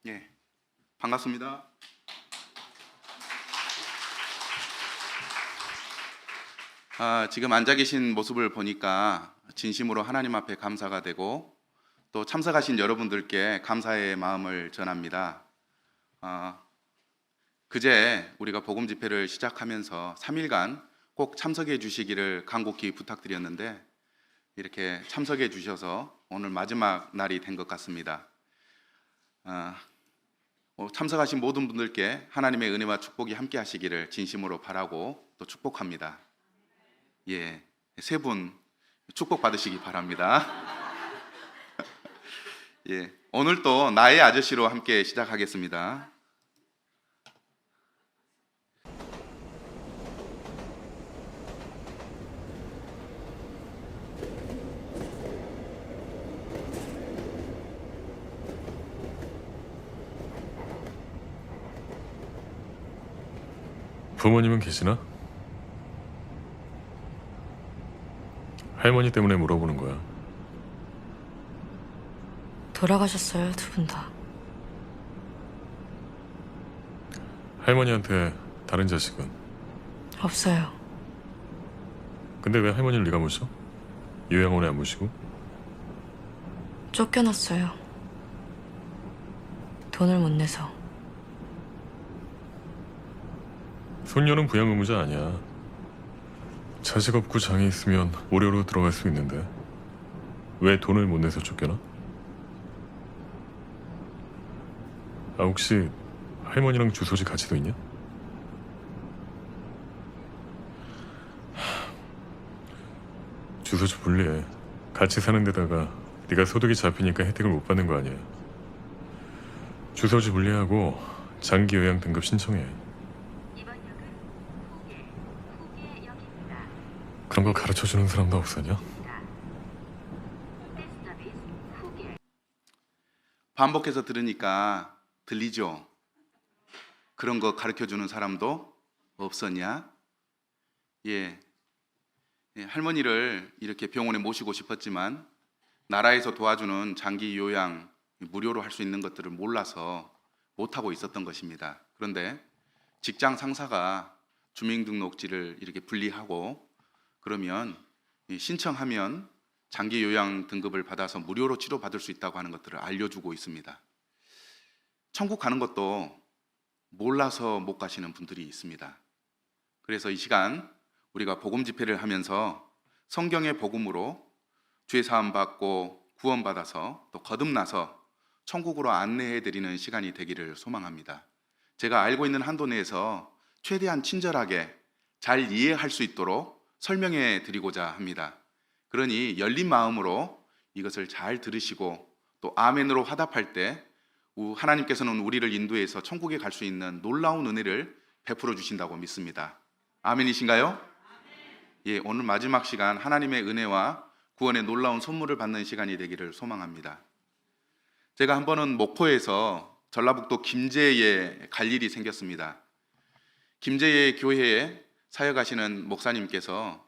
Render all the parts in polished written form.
예, 반갑습니다. 지금 앉아 계신 모습을 보니까 진심으로 하나님 앞에 감사가 되고 또 참석하신 여러분들께 감사의 마음을 전합니다. 그제 우리가 복음 집회를 시작하면서 3일간 꼭 참석해 주시기를 간곡히 부탁드렸는데 이렇게 참석해 주셔서 오늘 마지막 날이 된 것 같습니다. 참석하신 모든 분들께 하나님의 은혜와 축복이 함께 하시기를 진심으로 바라고 또 축복합니다. 예, 세 분 축복 받으시기 바랍니다. 예, 오늘 또 나의 아저씨로 함께 시작하겠습니다. 부모님은 계시나? 할머니 때문에 물어보는 거야. 돌아가셨어요, 두 분 다. 할머니한테 다른 자식은? 없어요. 근데 왜 할머니를 네가 모셔? 요양원에 안 모시고? 쫓겨났어요. 돈을 못 내서. 손녀는 부양 의무자 아니야. 자식 없고 장애 있으면 오료로 들어갈 수 있는데 왜 돈을 못 내서 쫓겨나? 혹시 할머니랑 주소지 같이 둬 있냐? 주소지 분리해. 같이 사는 데다가 네가 소득이 잡히니까 혜택을 못 받는 거 아니야. 주소지 분리하고 장기 요양 등급 신청해. 그런 거 가르쳐주는 사람도 없었냐? 반복해서 들으니까 들리죠? 그런 거 가르쳐주는 사람도 없었냐? 예, 할머니를 이렇게 병원에 모시고 싶었지만 나라에서 도와주는 장기 요양 무료로 할 수 있는 것들을 몰라서 못하고 있었던 것입니다. 그런데 직장 상사가 주민등록지를 이렇게 분리하고 그러면 신청하면 장기 요양 등급을 받아서 무료로 치료받을 수 있다고 하는 것들을 알려주고 있습니다. 천국 가는 것도 몰라서 못 가시는 분들이 있습니다. 그래서 이 시간 우리가 복음 집회를 하면서 성경의 복음으로 죄 사함 받고 구원 받아서 또 거듭나서 천국으로 안내해 드리는 시간이 되기를 소망합니다. 제가 알고 있는 한도 내에서 최대한 친절하게 잘 이해할 수 있도록 설명해 드리고자 합니다. 그러니 열린 마음으로 이것을 잘 들으시고 또 아멘으로 화답할 때 하나님께서는 우리를 인도해서 천국에 갈 수 있는 놀라운 은혜를 베풀어 주신다고 믿습니다. 아멘이신가요? 예, 오늘 마지막 시간 하나님의 은혜와 구원의 놀라운 선물을 받는 시간이 되기를 소망합니다. 제가 한 번은 목포에서 전라북도 김제에 갈 일이 생겼습니다. 김제의 교회에 사역하시는 목사님께서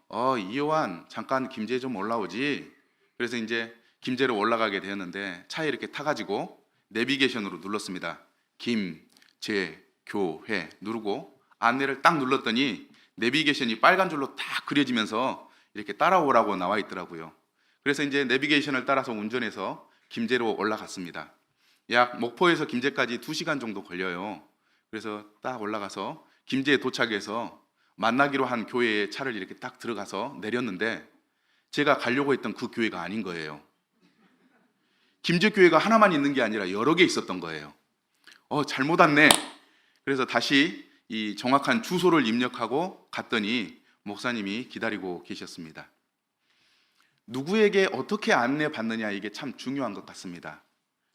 이요한 잠깐 김제 좀 올라오지. 그래서 이제 김제로 올라가게 되었는데 차에 이렇게 타가지고 내비게이션으로 눌렀습니다. 김제 교회 누르고 안내를 딱 눌렀더니 내비게이션이 빨간 줄로 딱 그려지면서 이렇게 따라오라고 나와 있더라고요. 그래서 이제 내비게이션을 따라서 운전해서 김제로 올라갔습니다. 약 목포에서 김제까지 2시간 정도 걸려요. 그래서 딱 올라가서 김제에 도착해서 만나기로 한 교회에 차를 이렇게 딱 들어가서 내렸는데 제가 가려고 했던 그 교회가 아닌 거예요. 김제 교회가 하나만 있는 게 아니라 여러 개 있었던 거예요. 잘못 왔네. 그래서 다시 이 정확한 주소를 입력하고 갔더니 목사님이 기다리고 계셨습니다. 누구에게 어떻게 안내받느냐 이게 참 중요한 것 같습니다.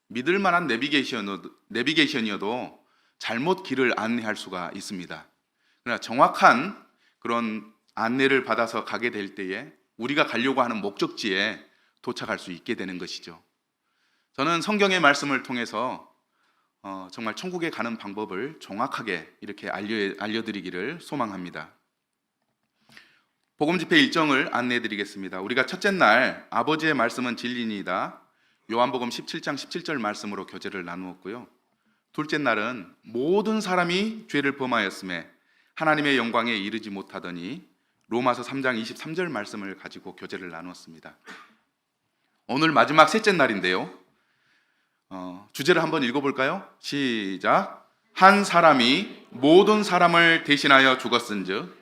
믿을 만한 내비게이션이어도 잘못 길을 안내할 수가 있습니다. 그러나 정확한 그런 안내를 받아서 가게 될 때에 우리가 가려고 하는 목적지에 도착할 수 있게 되는 것이죠. 저는 성경의 말씀을 통해서 정말 천국에 가는 방법을 정확하게 이렇게 알려드리기를 소망합니다. 복음 집회 일정을 안내해 드리겠습니다. 우리가 첫째 날 아버지의 말씀은 진리니이다 요한복음 17장 17절 말씀으로 교제를 나누었고요. 둘째 날은 모든 사람이 죄를 범하였음에 하나님의 영광에 이르지 못하더니 로마서 3장 23절 말씀을 가지고 교제를 나누었습니다. 오늘 마지막 셋째 날인데요. 주제를 한번 읽어볼까요? 시작. 한 사람이 모든 사람을 대신하여 죽었은즉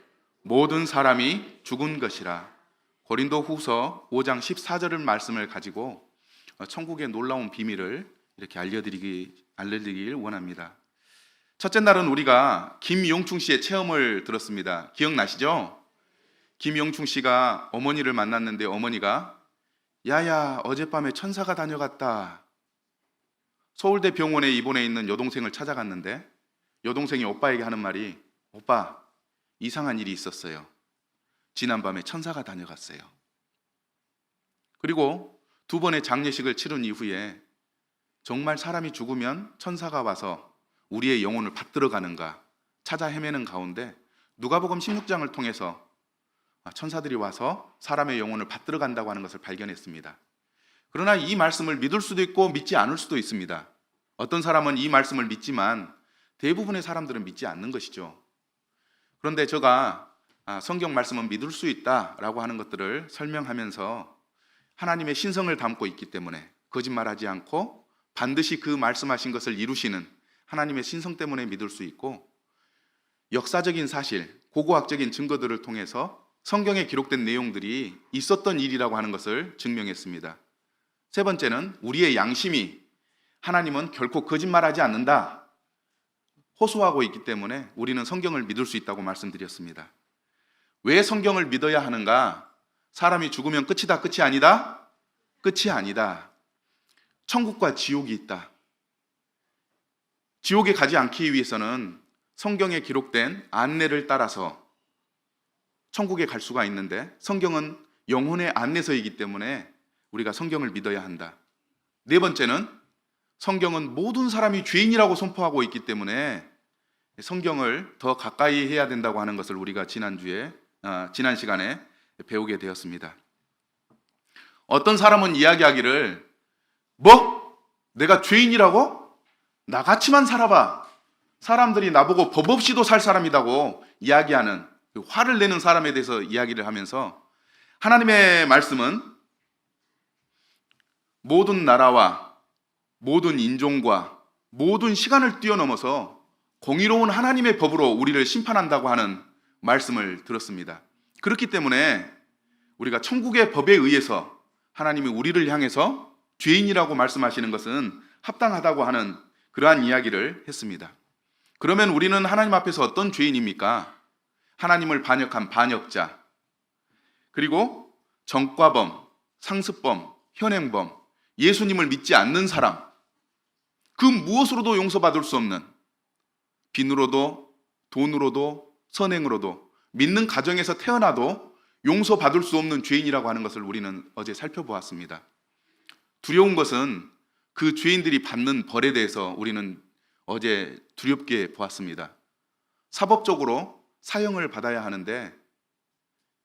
모든 사람이 죽은 것이라. 고린도 후서 5장 14절의 말씀을 가지고 천국의 놀라운 비밀을 이렇게 알려드리길 원합니다. 첫째 날은 우리가 김용충 씨의 체험을 들었습니다. 기억나시죠? 김용충 씨가 어머니를 만났는데 어머니가 야야 어젯밤에 천사가 다녀갔다. 서울대 병원에 입원해 있는 여동생을 찾아갔는데 여동생이 오빠에게 하는 말이 오빠 이상한 일이 있었어요. 지난밤에 천사가 다녀갔어요. 그리고 두 번의 장례식을 치른 이후에 정말 사람이 죽으면 천사가 와서 우리의 영혼을 받들어 가는가 찾아 헤매는 가운데 누가복음 16장을 통해서 천사들이 와서 사람의 영혼을 받들어 간다고 하는 것을 발견했습니다. 그러나 이 말씀을 믿을 수도 있고 믿지 않을 수도 있습니다. 어떤 사람은 이 말씀을 믿지만 대부분의 사람들은 믿지 않는 것이죠. 그런데 제가 성경 말씀은 믿을 수 있다라고 하는 것들을 설명하면서 하나님의 신성을 담고 있기 때문에 거짓말하지 않고 반드시 그 말씀하신 것을 이루시는 하나님의 신성 때문에 믿을 수 있고 역사적인 사실, 고고학적인 증거들을 통해서 성경에 기록된 내용들이 있었던 일이라고 하는 것을 증명했습니다. 세 번째는 우리의 양심이 하나님은 결코 거짓말하지 않는다 호소하고 있기 때문에 우리는 성경을 믿을 수 있다고 말씀드렸습니다. 왜 성경을 믿어야 하는가? 사람이 죽으면 끝이다, 끝이 아니다? 끝이 아니다. 천국과 지옥이 있다. 지옥에 가지 않기 위해서는 성경에 기록된 안내를 따라서 천국에 갈 수가 있는데 성경은 영혼의 안내서이기 때문에 우리가 성경을 믿어야 한다. 네 번째는 성경은 모든 사람이 죄인이라고 선포하고 있기 때문에 성경을 더 가까이 해야 된다고 하는 것을 우리가 지난 시간에 배우게 되었습니다. 어떤 사람은 이야기하기를 뭐? 내가 죄인이라고? 나같이만 살아봐. 사람들이 나보고 법 없이도 살 사람이라고 이야기하는 화를 내는 사람에 대해서 이야기를 하면서 하나님의 말씀은 모든 나라와 모든 인종과 모든 시간을 뛰어넘어서 공의로운 하나님의 법으로 우리를 심판한다고 하는 말씀을 들었습니다. 그렇기 때문에 우리가 천국의 법에 의해서 하나님이 우리를 향해서 죄인이라고 말씀하시는 것은 합당하다고 하는 그러한 이야기를 했습니다. 그러면 우리는 하나님 앞에서 어떤 죄인입니까? 하나님을 반역한 반역자, 그리고 전과범, 상습범, 현행범, 예수님을 믿지 않는 사람, 그 무엇으로도 용서받을 수 없는 빈으로도 돈으로도 선행으로도 믿는 가정에서 태어나도 용서받을 수 없는 죄인이라고 하는 것을 우리는 어제 살펴보았습니다. 두려운 것은 그 죄인들이 받는 벌에 대해서 우리는 어제 두렵게 보았습니다. 사법적으로 사형을 받아야 하는데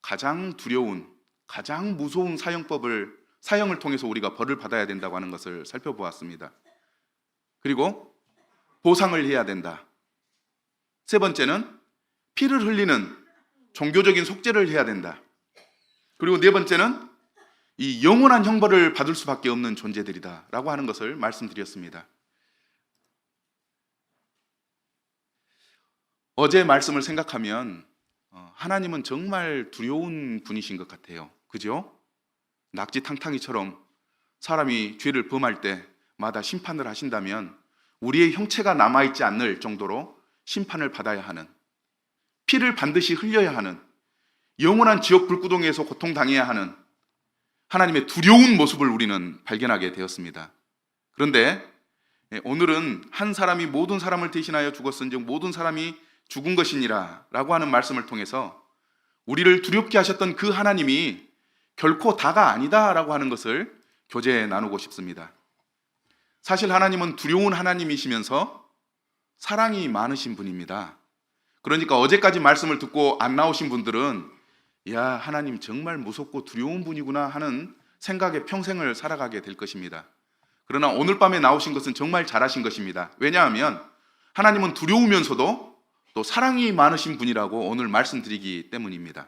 가장 두려운, 가장 무서운 사형을 통해서 우리가 벌을 받아야 된다고 하는 것을 살펴보았습니다. 그리고 보상을 해야 된다. 세 번째는 피를 흘리는 종교적인 속죄를 해야 된다. 그리고 네 번째는 이 영원한 형벌을 받을 수밖에 없는 존재들이다 라고 하는 것을 말씀드렸습니다. 어제 말씀을 생각하면 하나님은 정말 두려운 분이신 것 같아요. 그죠? 낙지탕탕이처럼 사람이 죄를 범할 때마다 심판을 하신다면 우리의 형체가 남아있지 않을 정도로 심판을 받아야 하는, 피를 반드시 흘려야 하는, 영원한 지옥 불구덩이에서 고통당해야 하는 하나님의 두려운 모습을 우리는 발견하게 되었습니다. 그런데 오늘은 한 사람이 모든 사람을 대신하여 죽었은즉 모든 사람이 죽은 것이니라 라고 하는 말씀을 통해서 우리를 두렵게 하셨던 그 하나님이 결코 다가 아니다 라고 하는 것을 교제해 나누고 싶습니다. 사실 하나님은 두려운 하나님이시면서 사랑이 많으신 분입니다. 그러니까 어제까지 말씀을 듣고 안 나오신 분들은 야, 하나님 정말 무섭고 두려운 분이구나 하는 생각에 평생을 살아가게 될 것입니다. 그러나 오늘 밤에 나오신 것은 정말 잘하신 것입니다. 왜냐하면 하나님은 두려우면서도 또 사랑이 많으신 분이라고 오늘 말씀드리기 때문입니다.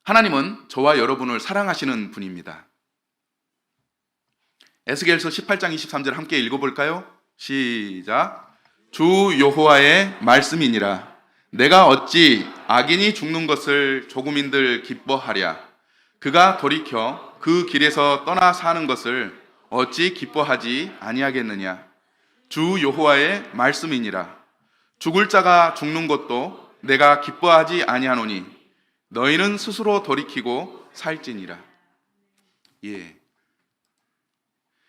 하나님은 저와 여러분을 사랑하시는 분입니다. 에스겔서 18장 23절 함께 읽어볼까요? 시작. 주 여호와의 말씀이니라. 내가 어찌 악인이 죽는 것을 조금인들 기뻐하랴. 그가 돌이켜 그 길에서 떠나 사는 것을 어찌 기뻐하지 아니하겠느냐. 주 여호와의 말씀이니라. 죽을 자가 죽는 것도 내가 기뻐하지 아니하노니 너희는 스스로 돌이키고 살지니라. 예.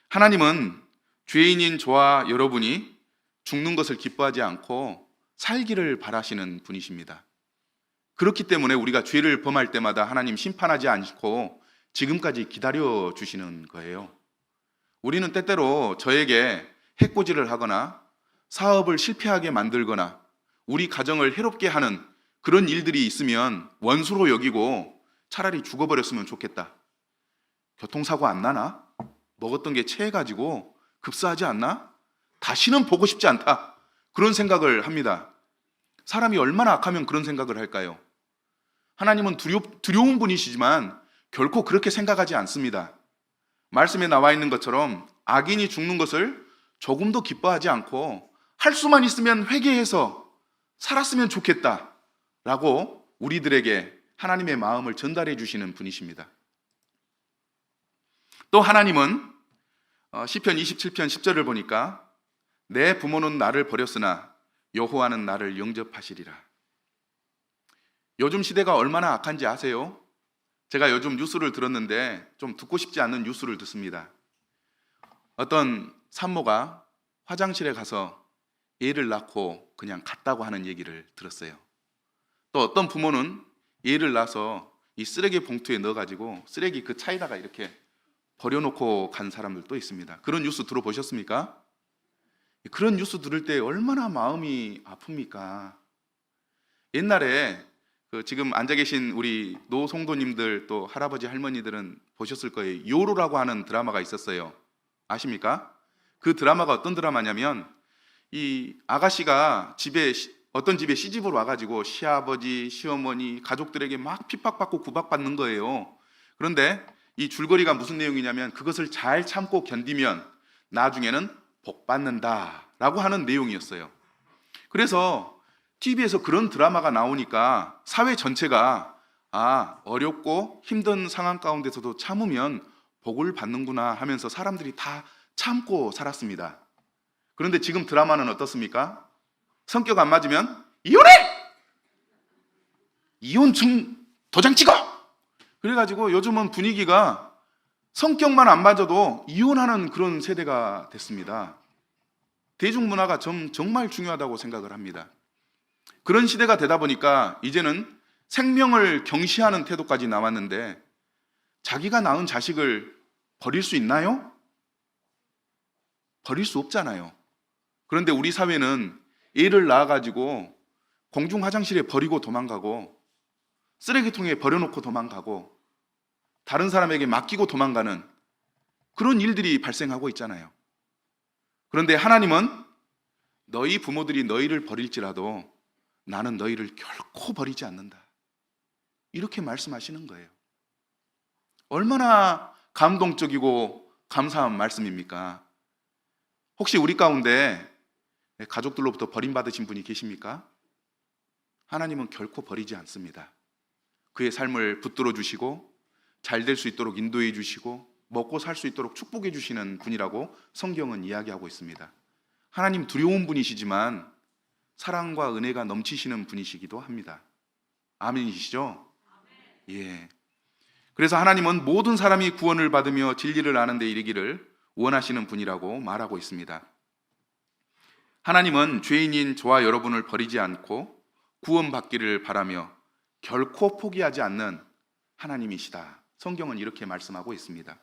하나님은 죄인인 저와 여러분이 죽는 것을 기뻐하지 않고 살기를 바라시는 분이십니다. 그렇기 때문에 우리가 죄를 범할 때마다 하나님 심판하지 않고 지금까지 기다려 주시는 거예요. 우리는 때때로 저에게 해코지를 하거나 사업을 실패하게 만들거나 우리 가정을 해롭게 하는 그런 일들이 있으면 원수로 여기고 차라리 죽어버렸으면 좋겠다. 교통사고 안 나나? 먹었던 게 체해가지고 급사하지 않나? 다시는 보고 싶지 않다. 그런 생각을 합니다. 사람이 얼마나 악하면 그런 생각을 할까요? 하나님은 두려운 분이시지만 결코 그렇게 생각하지 않습니다. 말씀에 나와 있는 것처럼 악인이 죽는 것을 조금도 기뻐하지 않고 할 수만 있으면 회개해서 살았으면 좋겠다 라고 우리들에게 하나님의 마음을 전달해 주시는 분이십니다. 또 하나님은 시편 27편 10절을 보니까 내 부모는 나를 버렸으나 여호와는 나를 영접하시리라. 요즘 시대가 얼마나 악한지 아세요? 제가 요즘 뉴스를 들었는데 좀 듣고 싶지 않은 뉴스를 듣습니다. 어떤 산모가 화장실에 가서 애를 낳고 그냥 갔다고 하는 얘기를 들었어요. 또 어떤 부모는 애를 낳아서 이 쓰레기 봉투에 넣어가지고 쓰레기 그 차에다가 이렇게 버려놓고 간 사람들도 있습니다. 그런 뉴스 들어보셨습니까? 그런 뉴스 들을 때 얼마나 마음이 아픕니까? 옛날에 지금 앉아 계신 우리 노송도님들 또 할아버지 할머니들은 보셨을 거예요. 요로라고 하는 드라마가 있었어요. 아십니까? 그 드라마가 어떤 드라마냐면 이 아가씨가 어떤 집에 시집으로 와가지고 시아버지, 시어머니, 가족들에게 막 핍박받고 구박받는 거예요. 그런데 이 줄거리가 무슨 내용이냐면 그것을 잘 참고 견디면 나중에는 복 받는다라고 하는 내용이었어요. 그래서 TV에서 그런 드라마가 나오니까 사회 전체가 어렵고 힘든 상황 가운데서도 참으면 복을 받는구나 하면서 사람들이 다 참고 살았습니다. 그런데 지금 드라마는 어떻습니까? 성격 안 맞으면 이혼해! 이혼증 도장 찍어! 그래가지고 요즘은 분위기가 성격만 안 맞아도 이혼하는 그런 세대가 됐습니다. 대중문화가 정말 중요하다고 생각을 합니다. 그런 시대가 되다 보니까 이제는 생명을 경시하는 태도까지 나왔는데 자기가 낳은 자식을 버릴 수 있나요? 버릴 수 없잖아요. 그런데 우리 사회는 애를 낳아가지고 공중 화장실에 버리고 도망가고 쓰레기통에 버려놓고 도망가고 다른 사람에게 맡기고 도망가는 그런 일들이 발생하고 있잖아요. 그런데 하나님은 너희 부모들이 너희를 버릴지라도 나는 너희를 결코 버리지 않는다. 이렇게 말씀하시는 거예요. 얼마나 감동적이고 감사한 말씀입니까? 혹시 우리 가운데 가족들로부터 버림받으신 분이 계십니까? 하나님은 결코 버리지 않습니다. 그의 삶을 붙들어 주시고 잘 될 수 있도록 인도해 주시고 먹고 살 수 있도록 축복해 주시는 분이라고 성경은 이야기하고 있습니다. 하나님 두려운 분이시지만 사랑과 은혜가 넘치시는 분이시기도 합니다. 아멘이시죠? 예. 그래서 하나님은 모든 사람이 구원을 받으며 진리를 아는 데 이르기를 원하시는 분이라고 말하고 있습니다. 하나님은 죄인인 저와 여러분을 버리지 않고 구원받기를 바라며 결코 포기하지 않는 하나님이시다. 성경은 이렇게 말씀하고 있습니다.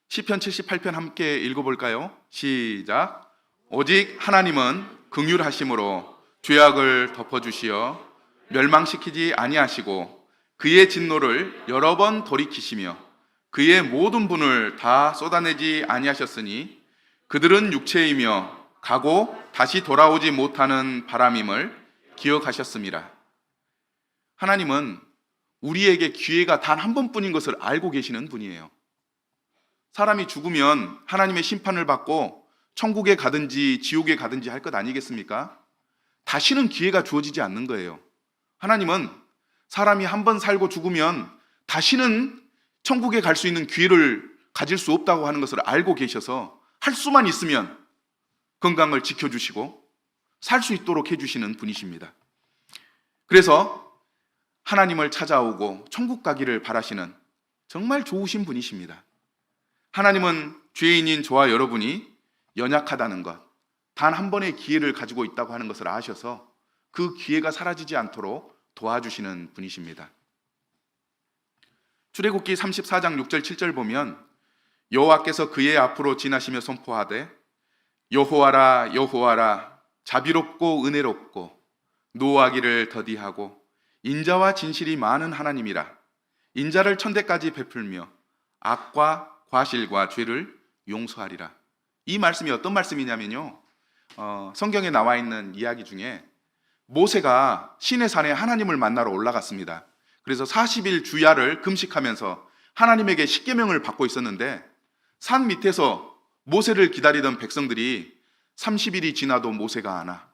시편 78편 함께 읽어볼까요? 시작. 오직 하나님은 긍휼하심으로 죄악을 덮어주시어 멸망시키지 아니하시고 그의 진노를 여러 번 돌이키시며 그의 모든 분을 다 쏟아내지 아니하셨으니 그들은 육체이며 가고 다시 돌아오지 못하는 바람임을 기억하셨습니다. 하나님은 우리에게 기회가 단 한 번뿐인 것을 알고 계시는 분이에요. 사람이 죽으면 하나님의 심판을 받고 천국에 가든지 지옥에 가든지 할 것 아니겠습니까? 다시는 기회가 주어지지 않는 거예요. 하나님은 사람이 한 번 살고 죽으면 다시는 천국에 갈 수 있는 기회를 가질 수 없다고 하는 것을 알고 계셔서 할 수만 있으면 건강을 지켜주시고 살 수 있도록 해주시는 분이십니다. 그래서 하나님을 찾아오고 천국 가기를 바라시는 정말 좋으신 분이십니다. 하나님은 죄인인 저와 여러분이 연약하다는 것, 단 한 번의 기회를 가지고 있다고 하는 것을 아셔서 그 기회가 사라지지 않도록 도와주시는 분이십니다. 출애굽기 34장 6절 7절 보면 여호와께서 그의 앞으로 지나시며 선포하되 여호와라 여호와라 자비롭고 은혜롭고 노하기를 더디하고 인자와 진실이 많은 하나님이라 인자를 천대까지 베풀며 악과 과실과 죄를 용서하리라. 이 말씀이 어떤 말씀이냐면요, 성경에 나와 있는 이야기 중에 모세가 시내 산에 하나님을 만나러 올라갔습니다. 그래서 40일 주야를 금식하면서 하나님에게 십계명을 받고 있었는데 산 밑에서 모세를 기다리던 백성들이 30일이 지나도 모세가 안 와,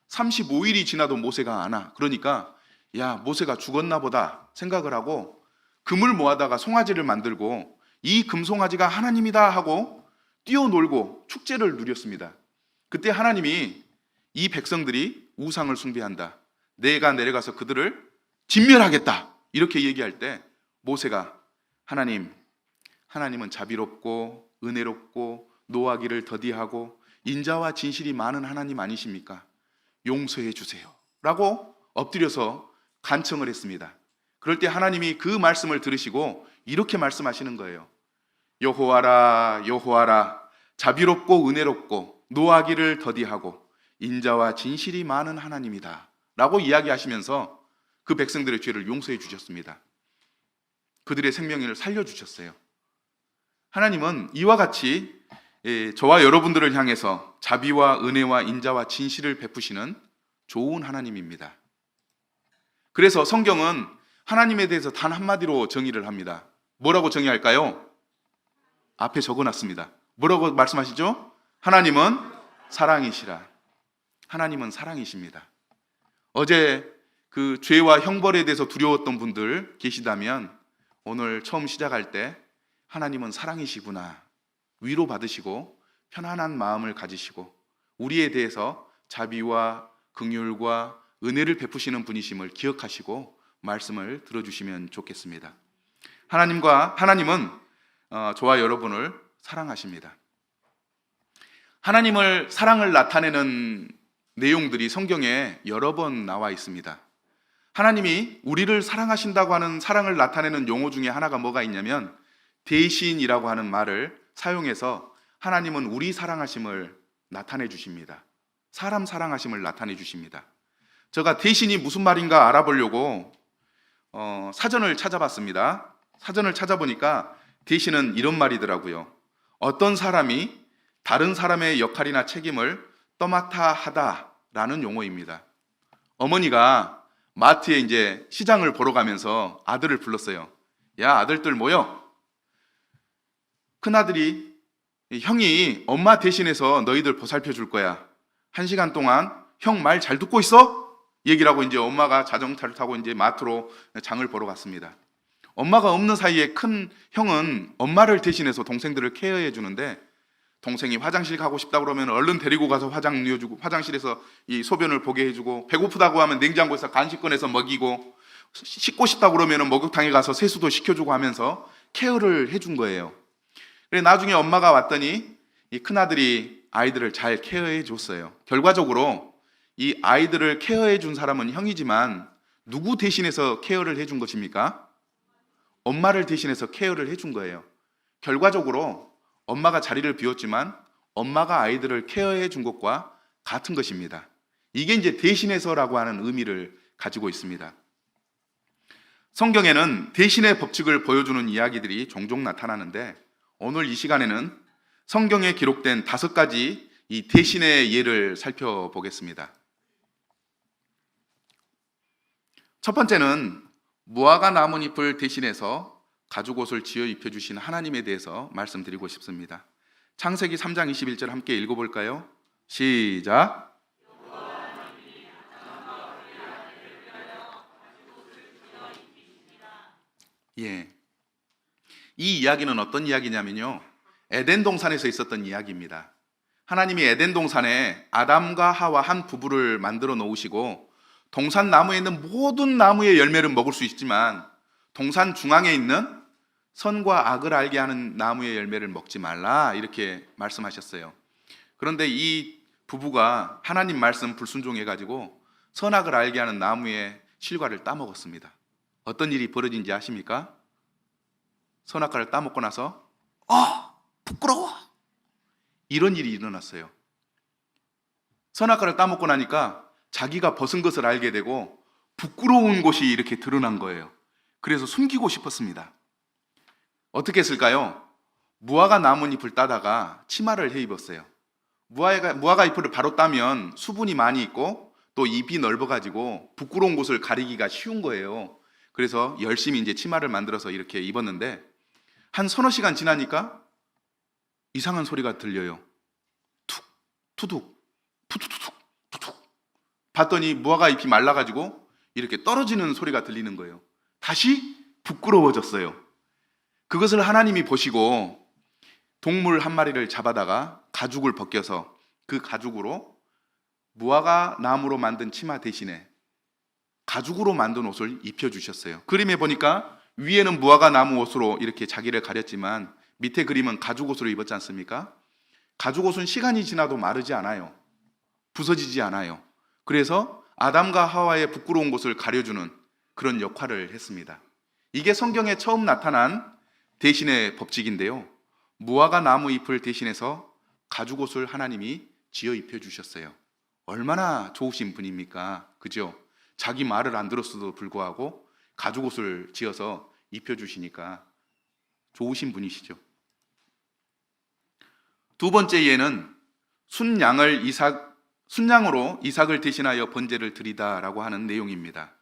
35일이 지나도 모세가 안 와. 그러니까 야, 모세가 죽었나 보다 생각을 하고 금을 모아다가 송아지를 만들고 이 금송아지가 하나님이다 하고 뛰어놀고 축제를 누렸습니다. 그때 하나님이 이 백성들이 우상을 숭배한다, 내가 내려가서 그들을 진멸하겠다 이렇게 얘기할 때 모세가 하나님은 자비롭고 은혜롭고 노하기를 더디하고 인자와 진실이 많은 하나님 아니십니까? 용서해 주세요 라고 엎드려서 간청을 했습니다. 그럴 때 하나님이 그 말씀을 들으시고 이렇게 말씀하시는 거예요. 여호와라 여호와라 자비롭고 은혜롭고 노하기를 더디하고 인자와 진실이 많은 하나님이다 라고 이야기하시면서 그 백성들의 죄를 용서해 주셨습니다. 그들의 생명을 살려주셨어요. 하나님은 이와 같이 저와 여러분들을 향해서 자비와 은혜와 인자와 진실을 베푸시는 좋은 하나님입니다. 그래서 성경은 하나님에 대해서 단 한마디로 정의를 합니다. 뭐라고 정의할까요? 앞에 적어놨습니다. 뭐라고 말씀하시죠? 하나님은 사랑이시라. 하나님은 사랑이십니다. 어제 그 죄와 형벌에 대해서 두려웠던 분들 계시다면 오늘 처음 시작할 때 하나님은 사랑이시구나 위로받으시고 편안한 마음을 가지시고 우리에 대해서 자비와 긍휼과 은혜를 베푸시는 분이심을 기억하시고 말씀을 들어주시면 좋겠습니다. 하나님은 저와 여러분을 사랑하십니다. 하나님을 사랑을 나타내는 내용들이 성경에 여러 번 나와 있습니다. 하나님이 우리를 사랑하신다고 하는 사랑을 나타내는 용어 중에 하나가 뭐가 있냐면 대신이라고 하는 말을 사용해서 하나님은 우리 사랑하심을 나타내 주십니다. 사람 사랑하심을 나타내 주십니다. 제가 대신이 무슨 말인가 알아보려고 사전을 찾아봤습니다. 사전을 찾아보니까 대신은 이런 말이더라고요. 어떤 사람이 다른 사람의 역할이나 책임을 떠맡아 하다라는 용어입니다. 어머니가 마트에 이제 시장을 보러 가면서 아들을 불렀어요. 야, 아들들 모여. 큰아들이 형이 엄마 대신해서 너희들 보살펴 줄 거야. 1시간 동안 형 말 잘 듣고 있어? 얘기를 하고 이제 엄마가 자전거를 타고 이제 마트로 장을 보러 갔습니다. 엄마가 없는 사이에 큰 형은 엄마를 대신해서 동생들을 케어해 주는데 동생이 화장실 가고 싶다 그러면 얼른 데리고 가서 화장 뉘어주고 화장실에서 이 소변을 보게 해주고 배고프다고 하면 냉장고에서 간식 꺼내서 먹이고 씻고 싶다 그러면 목욕탕에 가서 세수도 시켜주고 하면서 케어를 해준 거예요. 그래 나중에 엄마가 왔더니 이 큰아들이 아이들을 잘 케어해 줬어요. 결과적으로 이 아이들을 케어해 준 사람은 형이지만 누구 대신해서 케어를 해준 것입니까? 엄마를 대신해서 케어를 해준 거예요. 결과적으로 엄마가 자리를 비웠지만 엄마가 아이들을 케어해 준 것과 같은 것입니다. 이게 이제 대신해서라고 하는 의미를 가지고 있습니다. 성경에는 대신의 법칙을 보여주는 이야기들이 종종 나타나는데 오늘 이 시간에는 성경에 기록된 5가지 이 대신의 예를 살펴보겠습니다. 첫 번째는 무화과 나뭇잎을 대신해서 가죽옷을 지어 입혀주신 하나님에 대해서 말씀드리고 싶습니다. 창세기 3장 21절 함께 읽어볼까요? 시작. 예. 이 이야기는 어떤 이야기냐면요, 에덴 동산에서 있었던 이야기입니다. 하나님이 에덴 동산에 아담과 하와 한 부부를 만들어 놓으시고 동산 나무에 있는 모든 나무의 열매를 먹을 수 있지만 동산 중앙에 있는 선과 악을 알게 하는 나무의 열매를 먹지 말라, 이렇게 말씀하셨어요. 그런데 이 부부가 하나님 말씀 불순종해 가지고 선악을 알게 하는 나무의 실과를 따먹었습니다. 어떤 일이 벌어진지 아십니까? 선악과를 따먹고 나서 부끄러워, 이런 일이 일어났어요. 선악과를 따먹고 나니까 자기가 벗은 것을 알게 되고 부끄러운 곳이 이렇게 드러난 거예요. 그래서 숨기고 싶었습니다. 어떻게 했을까요? 무화과 나뭇잎을 따다가 치마를 해 입었어요. 무화과 잎을 바로 따면 수분이 많이 있고 또 잎이 넓어가지고 부끄러운 곳을 가리기가 쉬운 거예요. 그래서 열심히 이제 치마를 만들어서 이렇게 입었는데 한 서너 시간 지나니까 이상한 소리가 들려요. 툭, 투둑, 푸투투툭, 투툭. 봤더니 무화과 잎이 말라가지고 이렇게 떨어지는 소리가 들리는 거예요. 다시 부끄러워졌어요. 그것을 하나님이 보시고 동물 한 마리를 잡아다가 가죽을 벗겨서 그 가죽으로 무화과 나무로 만든 치마 대신에 가죽으로 만든 옷을 입혀주셨어요. 그림에 보니까 위에는 무화과 나무 옷으로 이렇게 자기를 가렸지만 밑에 그림은 가죽 옷으로 입었지 않습니까? 가죽 옷은 시간이 지나도 마르지 않아요. 부서지지 않아요. 그래서 아담과 하와의 부끄러운 곳을 가려주는 그런 역할을 했습니다. 이게 성경에 처음 나타난 대신의 법칙인데요, 무화과 나무 잎을 대신해서 가죽 옷을 하나님이 지어 입혀주셨어요. 얼마나 좋으신 분입니까? 그죠? 자기 말을 안 들었어도 불구하고 가죽 옷을 지어서 입혀주시니까 좋으신 분이시죠. 두 번째 예는 순양으로 이삭을 대신하여 번제를 드리다라고 하는 내용입니다.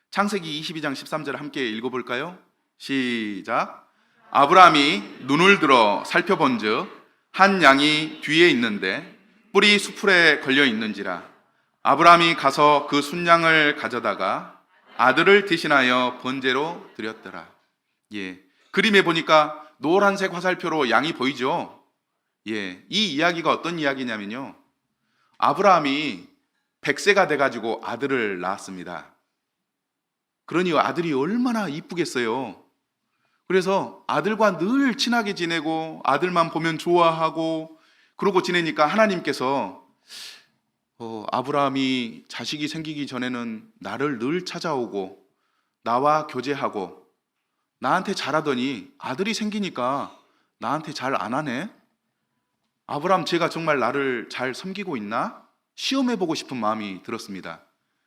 창세기 22장 13절 함께 읽어볼까요? 시작. 아브라함이 눈을 들어 살펴본즉 한 양이 뒤에 있는데 뿔이 수풀에 걸려 있는지라. 아브라함이 가서 그 순양을 가져다가 아들을 대신하여 번제로 드렸더라. 예, 그림에 보니까 노란색 화살표로 양이 보이죠? 예, 이 이야기가 어떤 이야기냐면요, 아브라함이 100세가 돼가지고 아들을 낳았습니다. 그러니 아들이 얼마나 이쁘겠어요. 그래서 아들과 늘 친하게 지내고 아들만 보면 좋아하고 그러고 지내니까 하나님께서 아브라함이 자식이 생기기 전에는 나를 늘 찾아오고 나와 교제하고 나한테 잘하더니 아들이 생기니까 나한테 잘 안 하네. 아브라함, 제가 정말 나를 잘 섬기고 있나? 시험해보고 싶은 마음이 들었습니다.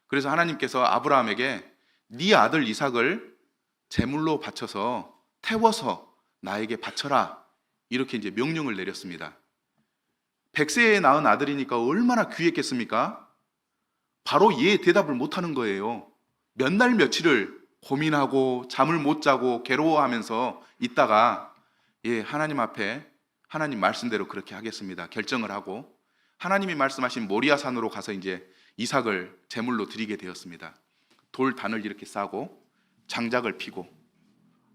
그래서 하나님께서 아브라함에게 네 아들 이삭을 제물로 바쳐서 태워서 나에게 바쳐라, 이렇게 이제 명령을 내렸습니다. 100세에 낳은 아들이니까 얼마나 귀했겠습니까? 바로 예 대답을 못하는 거예요. 몇 날 며칠을 고민하고 잠을 못 자고 괴로워하면서 있다가 하나님 앞에 하나님 말씀대로 그렇게 하겠습니다, 결정을 하고 하나님이 말씀하신 모리아산으로 가서 이제 이삭을 제물로 드리게 되었습니다. 돌 단을 이렇게 싸고 장작을 피고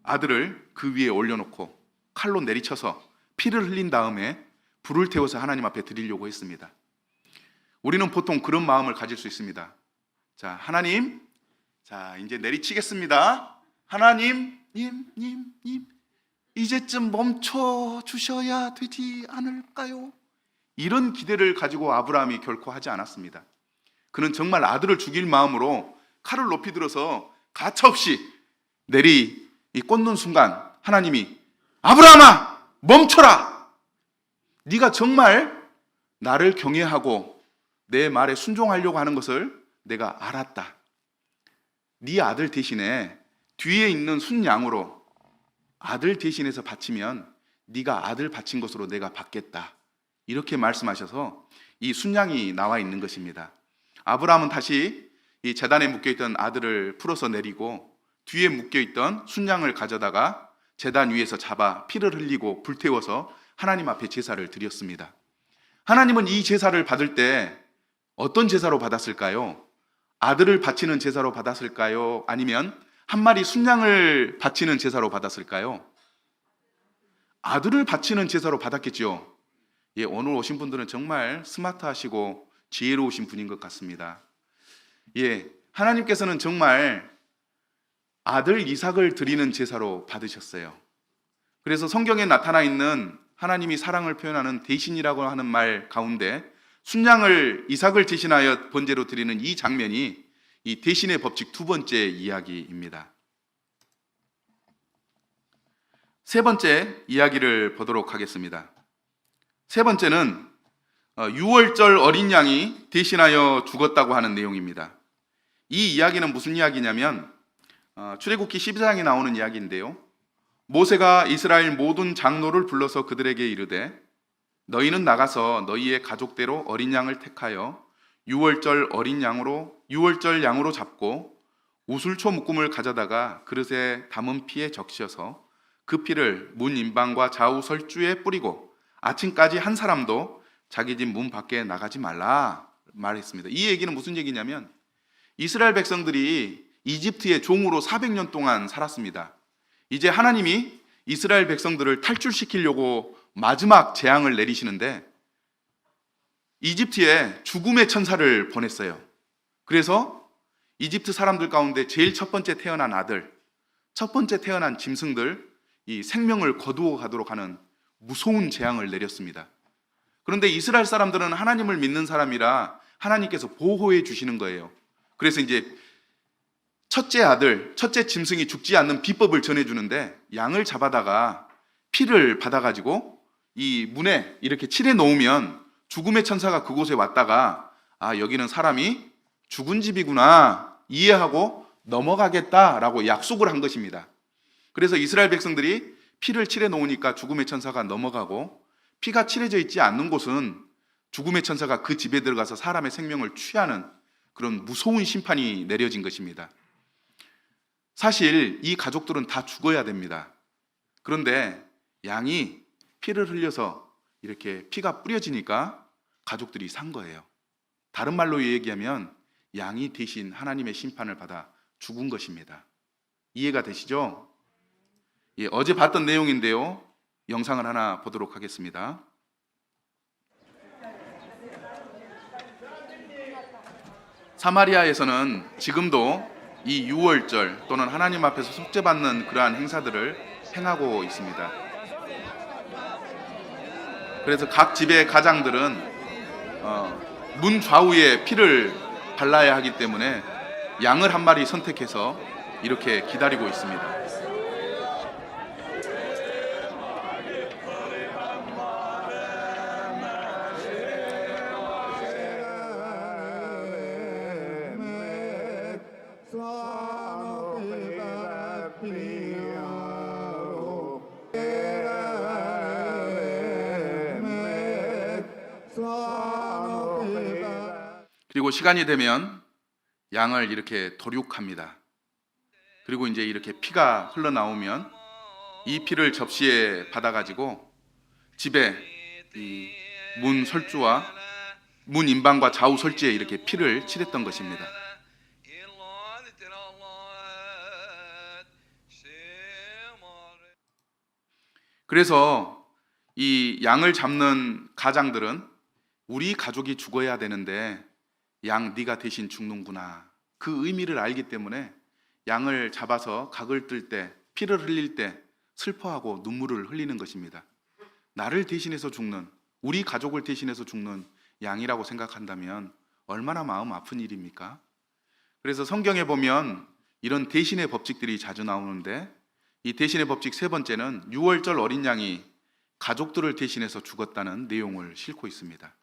아들을 그 위에 올려놓고 칼로 내리쳐서 피를 흘린 다음에 불을 태워서 하나님 앞에 드리려고 했습니다. 우리는 보통 그런 마음을 가질 수 있습니다. 자, 하나님, 자, 이제 내리치겠습니다. 하나님, 님, 이제쯤 멈춰 주셔야 되지 않을까요? 이런 기대를 가지고 아브라함이 결코 하지 않았습니다. 그는 정말 아들을 죽일 마음으로 칼을 높이 들어서 가차없이 꽂는 순간 하나님이 아브라함아, 멈춰라! 네가 정말 나를 경외하고 내 말에 순종하려고 하는 것을 내가 알았다. 네 아들 대신에 뒤에 있는 순양으로 아들 대신해서 바치면 네가 아들 바친 것으로 내가 받겠다. 이렇게 말씀하셔서 이 순양이 나와 있는 것입니다. 아브라함은 다시 이 제단에 묶여있던 아들을 풀어서 내리고 뒤에 묶여있던 순양을 가져다가 제단 위에서 잡아 피를 흘리고 불태워서 하나님 앞에 제사를 드렸습니다. 하나님은 이 제사를 받을 때 어떤 제사로 받았을까요? 아들을 바치는 제사로 받았을까요? 아니면 한 마리 순양을 바치는 제사로 받았을까요? 아들을 바치는 제사로 받았겠죠. 예, 오늘 오신 분들은 정말 스마트하시고 지혜로우신 분인 것 같습니다. 예, 하나님께서는 정말 아들 이삭을 드리는 제사로 받으셨어요. 그래서 성경에 나타나 있는 하나님이 사랑을 표현하는 대신이라고 하는 말 가운데 순양을 이삭을 대신하여 번제로 드리는 이 장면이 이 대신의 법칙 두 번째 이야기입니다. 세 번째 이야기를 보도록 하겠습니다. 세 번째는 6월절 어린 양이 대신하여 죽었다고 하는 내용입니다. 이 이야기는 무슨 이야기냐면 출애굽기 12장에 나오는 이야기인데요. 모세가 이스라엘 모든 장로를 불러서 그들에게 이르되 너희는 나가서 너희의 가족대로 어린 양을 택하여 6월절 양으로 잡고 우슬초 묶음을 가져다가 그릇에 담은 피에 적셔서 그 피를 문 인방과 좌우 설주에 뿌리고 아침까지 한 사람도 자기 집 문 밖에 나가지 말라 말했습니다. 이 얘기는 무슨 얘기냐면 이스라엘 백성들이 이집트의 종으로 400년 동안 살았습니다. 이제 하나님이 이스라엘 백성들을 탈출시키려고 마지막 재앙을 내리시는데 이집트에 죽음의 천사를 보냈어요. 그래서 이집트 사람들 가운데 제일 첫 번째 태어난 아들, 첫 번째 태어난 짐승들 이 생명을 거두어 가도록 하는 무서운 재앙을 내렸습니다. 그런데 이스라엘 사람들은 하나님을 믿는 사람이라 하나님께서 보호해 주시는 거예요. 그래서 이제 첫째 아들, 첫째 짐승이 죽지 않는 비법을 전해주는데 양을 잡아다가 피를 받아가지고 이 문에 이렇게 칠해 놓으면 죽음의 천사가 그곳에 왔다가 아, 여기는 사람이 죽은 집이구나 이해하고 넘어가겠다라고 약속을 한 것입니다. 그래서 이스라엘 백성들이 피를 칠해 놓으니까 죽음의 천사가 넘어가고 피가 칠해져 있지 않는 곳은 죽음의 천사가 그 집에 들어가서 사람의 생명을 취하는 그런 무서운 심판이 내려진 것입니다. 사실 이 가족들은 다 죽어야 됩니다. 그런데 양이 피를 흘려서 이렇게 피가 뿌려지니까 가족들이 산 거예요. 다른 말로 얘기하면 양이 대신 하나님의 심판을 받아 죽은 것입니다. 이해가 되시죠? 예, 어제 봤던 내용인데요. 영상을 하나 보도록 하겠습니다. 사마리아에서는 지금도 이 6월절 또는 하나님 앞에서 속죄받는 그러한 행사들을 행하고 있습니다. 그래서 각 집의 가장들은 문 좌우에 피를 발라야 하기 때문에 양을 한 마리 선택해서 이렇게 기다리고 있습니다. 그리고 시간이 되면 양을 이렇게 도륙합니다. 그리고 이제 이렇게 피가 흘러나오면 이 피를 접시에 받아가지고 집에 이 문 설주와 문 인방과 좌우 설주에 이렇게 피를 칠했던 것입니다. 그래서 이 양을 잡는 가장들은 우리 가족이 죽어야 되는데 양 네가 대신 죽는구나 그 의미를 알기 때문에 양을 잡아서 각을 뜰 때 피를 흘릴 때 슬퍼하고 눈물을 흘리는 것입니다. 나를 대신해서 죽는 우리 가족을 대신해서 죽는 양이라고 생각한다면 얼마나 마음 아픈 일입니까? 그래서 성경에 보면 이런 대신의 법칙들이 자주 나오는데 이 대신의 법칙 세 번째는 6월절 어린 양이 가족들을 대신해서 죽었다는 내용을 싣고 있습니다.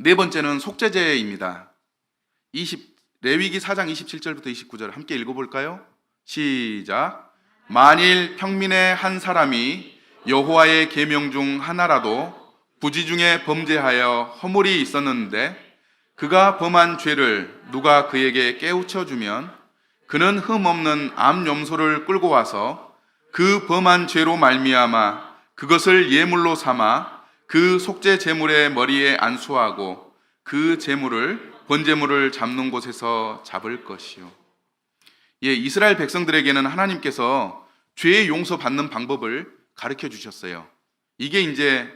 네 번째는 속죄제입니다. 레위기 4장 27절부터 29절 함께 읽어볼까요? 시작. 만일 평민의 한 사람이 여호와의 계명 중 하나라도 부지 중에 범죄하여 허물이 있었는데 그가 범한 죄를 누가 그에게 깨우쳐 주면 그는 흠없는 암염소를 끌고 와서 그 범한 죄로 말미암아 그것을 예물로 삼아 그 속죄 제물의 머리에 안수하고 그 제물을 번제물을 잡는 곳에서 잡을 것이요. 예, 이스라엘 백성들에게는 하나님께서 죄의 용서 받는 방법을 가르쳐 주셨어요. 이게 이제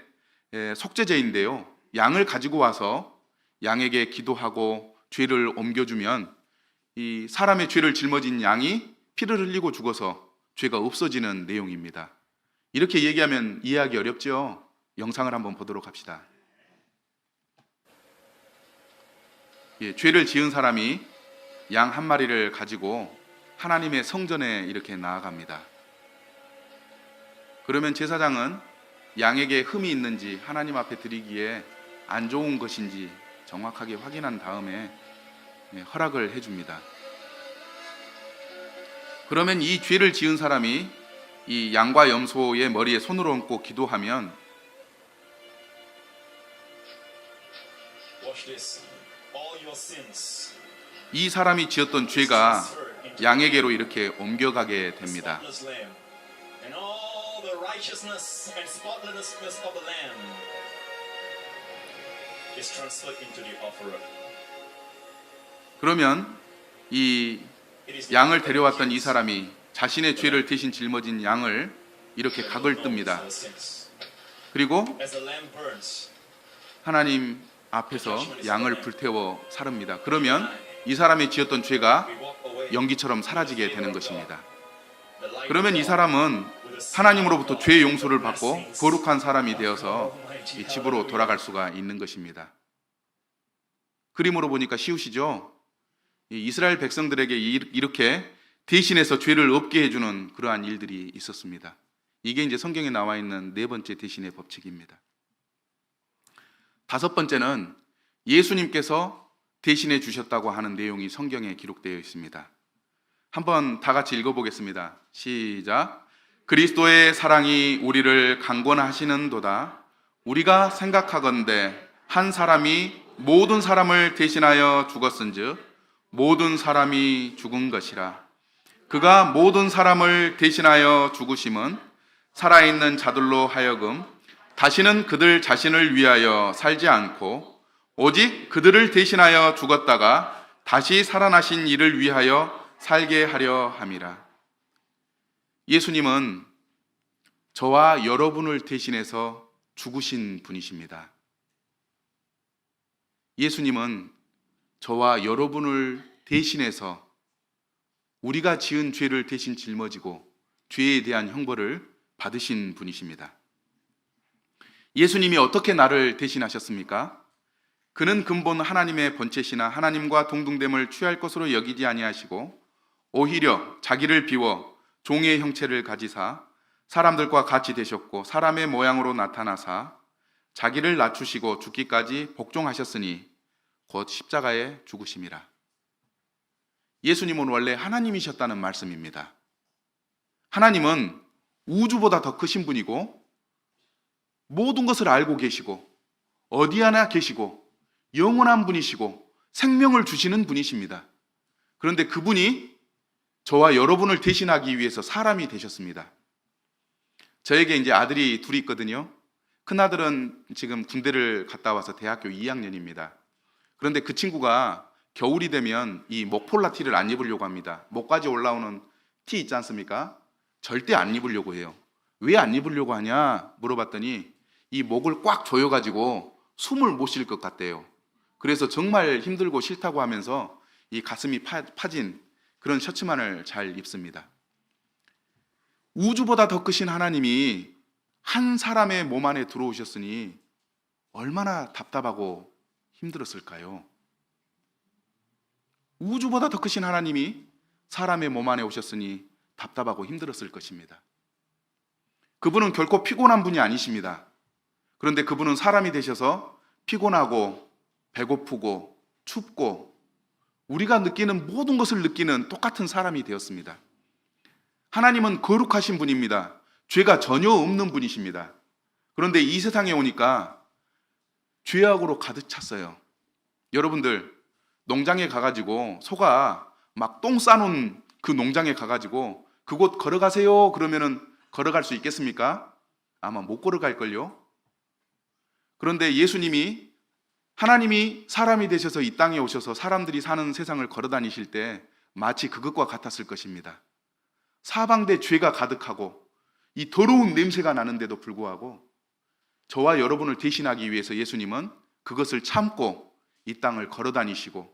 속죄제인데요. 양을 가지고 와서 양에게 기도하고 죄를 옮겨주면 이 사람의 죄를 짊어진 양이 피를 흘리고 죽어서 죄가 없어지는 내용입니다. 이렇게 얘기하면 이해하기 어렵죠? 영상을 한번 보도록 합시다. 예, 죄를 지은 사람이 양 한 마리를 가지고 하나님의 성전에 이렇게 나아갑니다. 그러면 제사장은 양에게 흠이 있는지 하나님 앞에 드리기에 안 좋은 것인지 정확하게 확인한 다음에 허락을 해줍니다. 그러면 이 죄를 지은 사람이 이 양과 염소의 머리에 손을 얹고 기도하면 이 사람이 지었던 죄가 양에게로 이렇게 옮겨가게 됩니다. 그러면 이 양을 데려왔던 이 사람이 자신의 죄를 대신 짊어진 양을 이렇게 각을 뜹니다. 그리고 하나님 앞에서 양을 불태워 사릅니다. 그러면 이 사람이 지었던 죄가 연기처럼 사라지게 되는 것입니다. 그러면 이 사람은 하나님으로부터 죄의 용서를 받고 거룩한 사람이 되어서 이 집으로 돌아갈 수가 있는 것입니다. 그림으로 보니까 쉬우시죠? 이스라엘 백성들에게 이렇게 대신해서 죄를 없게 해주는 그러한 일들이 있었습니다. 이게 이제 성경에 나와 있는 네 번째 대신의 법칙입니다. 다섯 번째는 예수님께서 대신해 주셨다고 하는 내용이 성경에 기록되어 있습니다. 한번 다 같이 읽어보겠습니다. 시작. 그리스도의 사랑이 우리를 강권하시는도다. 우리가 생각하건대 한 사람이 모든 사람을 대신하여 죽었은즉 모든 사람이 죽은 것이라. 그가 모든 사람을 대신하여 죽으심은 살아있는 자들로 하여금 다시는 그들 자신을 위하여 살지 않고 오직 그들을 대신하여 죽었다가 다시 살아나신 이를 위하여 살게 하려 함이라. 예수님은 저와 여러분을 대신해서 죽으신 분이십니다. 예수님은 저와 여러분을 대신해서 우리가 지은 죄를 대신 짊어지고 죄에 대한 형벌을 받으신 분이십니다. 예수님이 어떻게 나를 대신하셨습니까? 그는 근본 하나님의 본체시나 하나님과 동등됨을 취할 것으로 여기지 아니하시고 오히려 자기를 비워 종의 형체를 가지사 사람들과 같이 되셨고 사람의 모양으로 나타나사 자기를 낮추시고 죽기까지 복종하셨으니 곧 십자가에 죽으심이라. 예수님은 원래 하나님이셨다는 말씀입니다. 하나님은 우주보다 더 크신 분이고 모든 것을 알고 계시고 어디 하나 계시고 영원한 분이시고 생명을 주시는 분이십니다. 그런데 그분이 저와 여러분을 대신하기 위해서 사람이 되셨습니다. 저에게 이제 아들이 둘이 있거든요. 큰아들은 지금 군대를 갔다 와서 대학교 2학년입니다. 그런데 그 친구가 겨울이 되면 이 목폴라 티를 안 입으려고 합니다. 목까지 올라오는 티 있지 않습니까? 절대 안 입으려고 해요. 왜 안 입으려고 하냐 물어봤더니 이 목을 꽉 조여가지고 숨을 못 쉴 것 같대요. 그래서 정말 힘들고 싫다고 하면서 이 가슴이 파진 그런 셔츠만을 잘 입습니다. 우주보다 더 크신 하나님이 한 사람의 몸 안에 들어오셨으니 얼마나 답답하고 힘들었을까요? 우주보다 더 크신 하나님이 사람의 몸 안에 오셨으니 답답하고 힘들었을 것입니다. 그분은 결코 피곤한 분이 아니십니다. 그런데 그분은 사람이 되셔서 피곤하고 배고프고 춥고 우리가 느끼는 모든 것을 느끼는 똑같은 사람이 되었습니다. 하나님은 거룩하신 분입니다. 죄가 전혀 없는 분이십니다. 그런데 이 세상에 오니까 죄악으로 가득 찼어요. 여러분들 농장에 가가지고 소가 막 똥 싸놓은 그 농장에 가가지고 그곳 걸어가세요 그러면은 걸어갈 수 있겠습니까? 아마 못 걸어갈걸요. 그런데 예수님이, 하나님이 사람이 되셔서 이 땅에 오셔서 사람들이 사는 세상을 걸어다니실 때 마치 그것과 같았을 것입니다. 사방대 죄가 가득하고 이 더러운 냄새가 나는데도 불구하고 저와 여러분을 대신하기 위해서 예수님은 그것을 참고 이 땅을 걸어다니시고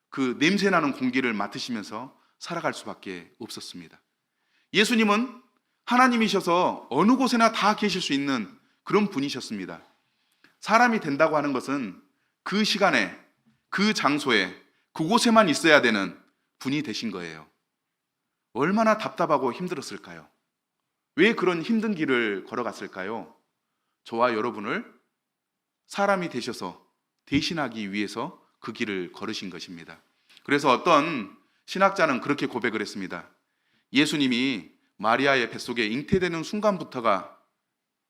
그 냄새나는 공기를 맡으시면서 살아갈 수밖에 없었습니다. 예수님은 하나님이셔서 어느 곳에나 다 계실 수 있는 그런 분이셨습니다. 사람이 된다고 하는 것은 그 시간에, 그 장소에, 그곳에만 있어야 되는 분이 되신 거예요. 얼마나 답답하고 힘들었을까요? 왜 그런 힘든 길을 걸어갔을까요? 저와 여러분을 사람이 되셔서 대신하기 위해서 그 길을 걸으신 것입니다. 그래서 어떤 신학자는 그렇게 고백을 했습니다. 예수님이 마리아의 뱃속에 잉태되는 순간부터가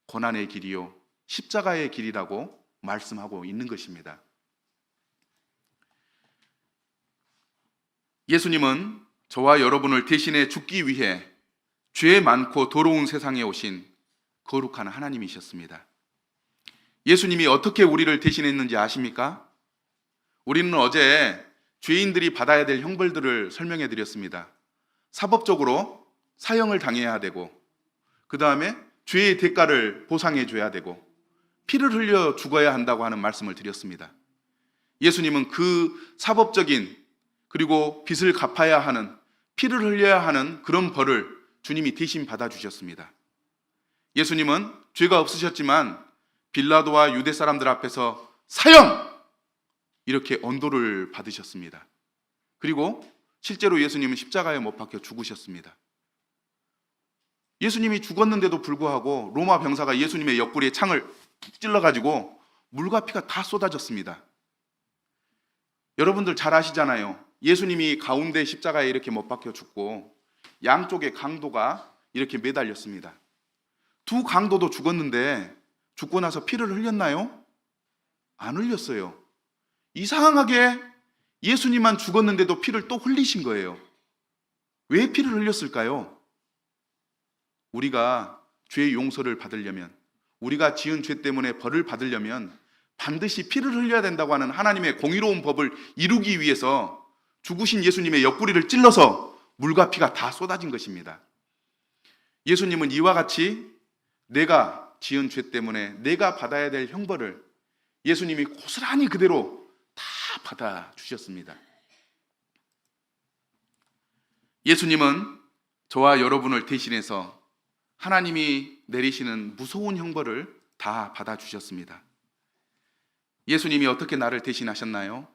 고난의 길이요 십자가의 길이라고 말씀하고 있는 것입니다. 예수님은 저와 여러분을 대신해 죽기 위해 죄 많고 더러운 세상에 오신 거룩한 하나님이셨습니다. 예수님이 어떻게 우리를 대신했는지 아십니까? 우리는 어제 죄인들이 받아야 될 형벌들을 설명해 드렸습니다. 사법적으로 사형을 당해야 되고, 그 다음에 죄의 대가를 보상해 줘야 되고, 피를 흘려 죽어야 한다고 하는 말씀을 드렸습니다. 예수님은 그 사법적인, 그리고 빚을 갚아야 하는, 피를 흘려야 하는 그런 벌을 주님이 대신 받아주셨습니다. 예수님은 죄가 없으셨지만 빌라도와 유대 사람들 앞에서 사형! 이렇게 언도를 받으셨습니다. 그리고 실제로 예수님은 십자가에 못 박혀 죽으셨습니다. 예수님이 죽었는데도 불구하고 로마 병사가 예수님의 옆구리에 창을 찔러가지고 물과 피가 다 쏟아졌습니다. 여러분들 잘 아시잖아요. 예수님이 가운데 십자가에 이렇게 못 박혀 죽고 양쪽에 강도가 이렇게 매달렸습니다. 두 강도도 죽었는데 죽고 나서 피를 흘렸나요? 안 흘렸어요. 이상하게 예수님만 죽었는데도 피를 또 흘리신 거예요. 왜 피를 흘렸을까요? 우리가 죄의 용서를 받으려면, 우리가 지은 죄 때문에 벌을 받으려면 반드시 피를 흘려야 된다고 하는 하나님의 공의로운 법을 이루기 위해서 죽으신 예수님의 옆구리를 찔러서 물과 피가 다 쏟아진 것입니다. 예수님은 이와 같이 내가 지은 죄 때문에 내가 받아야 될 형벌을 예수님이 고스란히 그대로 다 받아주셨습니다. 예수님은 저와 여러분을 대신해서 하나님이 내리시는 무서운 형벌을 다 받아주셨습니다. 예수님이 어떻게 나를 대신하셨나요?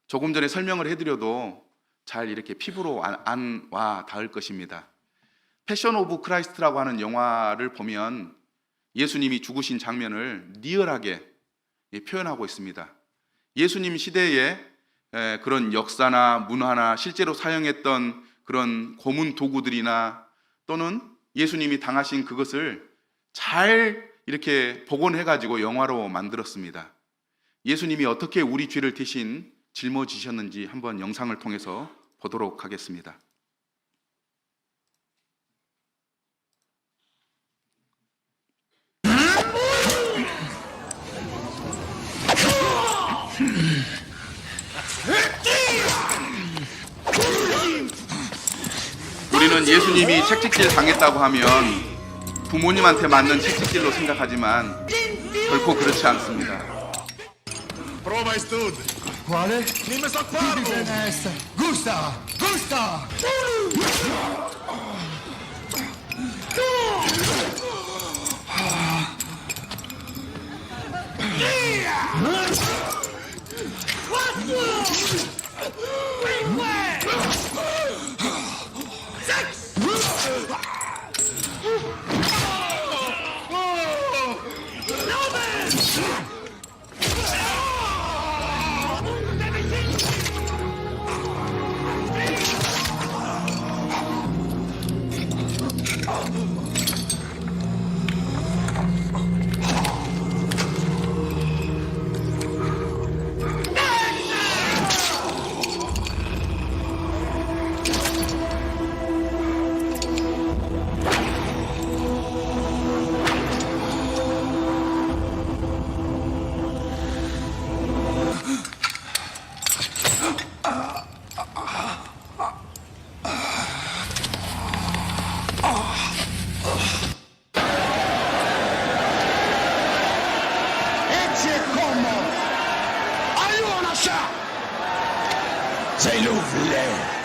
조금 전에 설명을 해드려도 잘 이렇게 피부로 안 와 닿을 것입니다. 패션 오브 크라이스트라고 하는 영화를 보면 예수님이 죽으신 장면을 리얼하게 표현하고 있습니다. 예수님 시대에 그런 역사나 문화나 실제로 사용했던 그런 고문 도구들이나 또는 예수님이 당하신 그것을 잘 이렇게 복원해가지고 영화로 만들었습니다. 예수님이 어떻게 우리 죄를 대신 짊어지셨는지 한번 영상을 통해서 보도록 하겠습니다. 우리는 예수님이 책찍질 당했다고 하면 부모님한테 맞는 책찍질로 생각하지만 결코 그렇지 않습니다. Prova e studi. Quale? Dimmi so farlo. Gusta! Gusta! s'il vous plaît.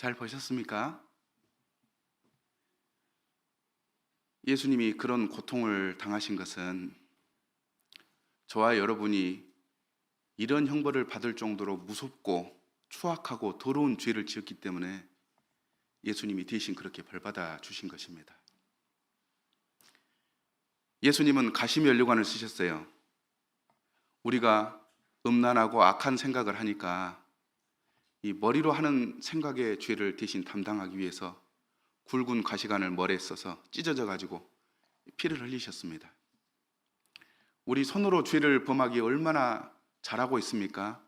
잘 보셨습니까? 예수님이 그런 고통을 당하신 것은 저와 여러분이 이런 형벌을 받을 정도로 무섭고 추악하고 더러운 죄를 지었기 때문에 예수님이 대신 그렇게 벌받아 주신 것입니다. 예수님은 가시면류관을 쓰셨어요. 우리가 음란하고 악한 생각을 하니까 이 머리로 하는 생각의 죄를 대신 담당하기 위해서 굵은 가시관을 머리에 써서 찢어져 가지고 피를 흘리셨습니다. 우리 손으로 죄를 범하기 얼마나 잘하고 있습니까?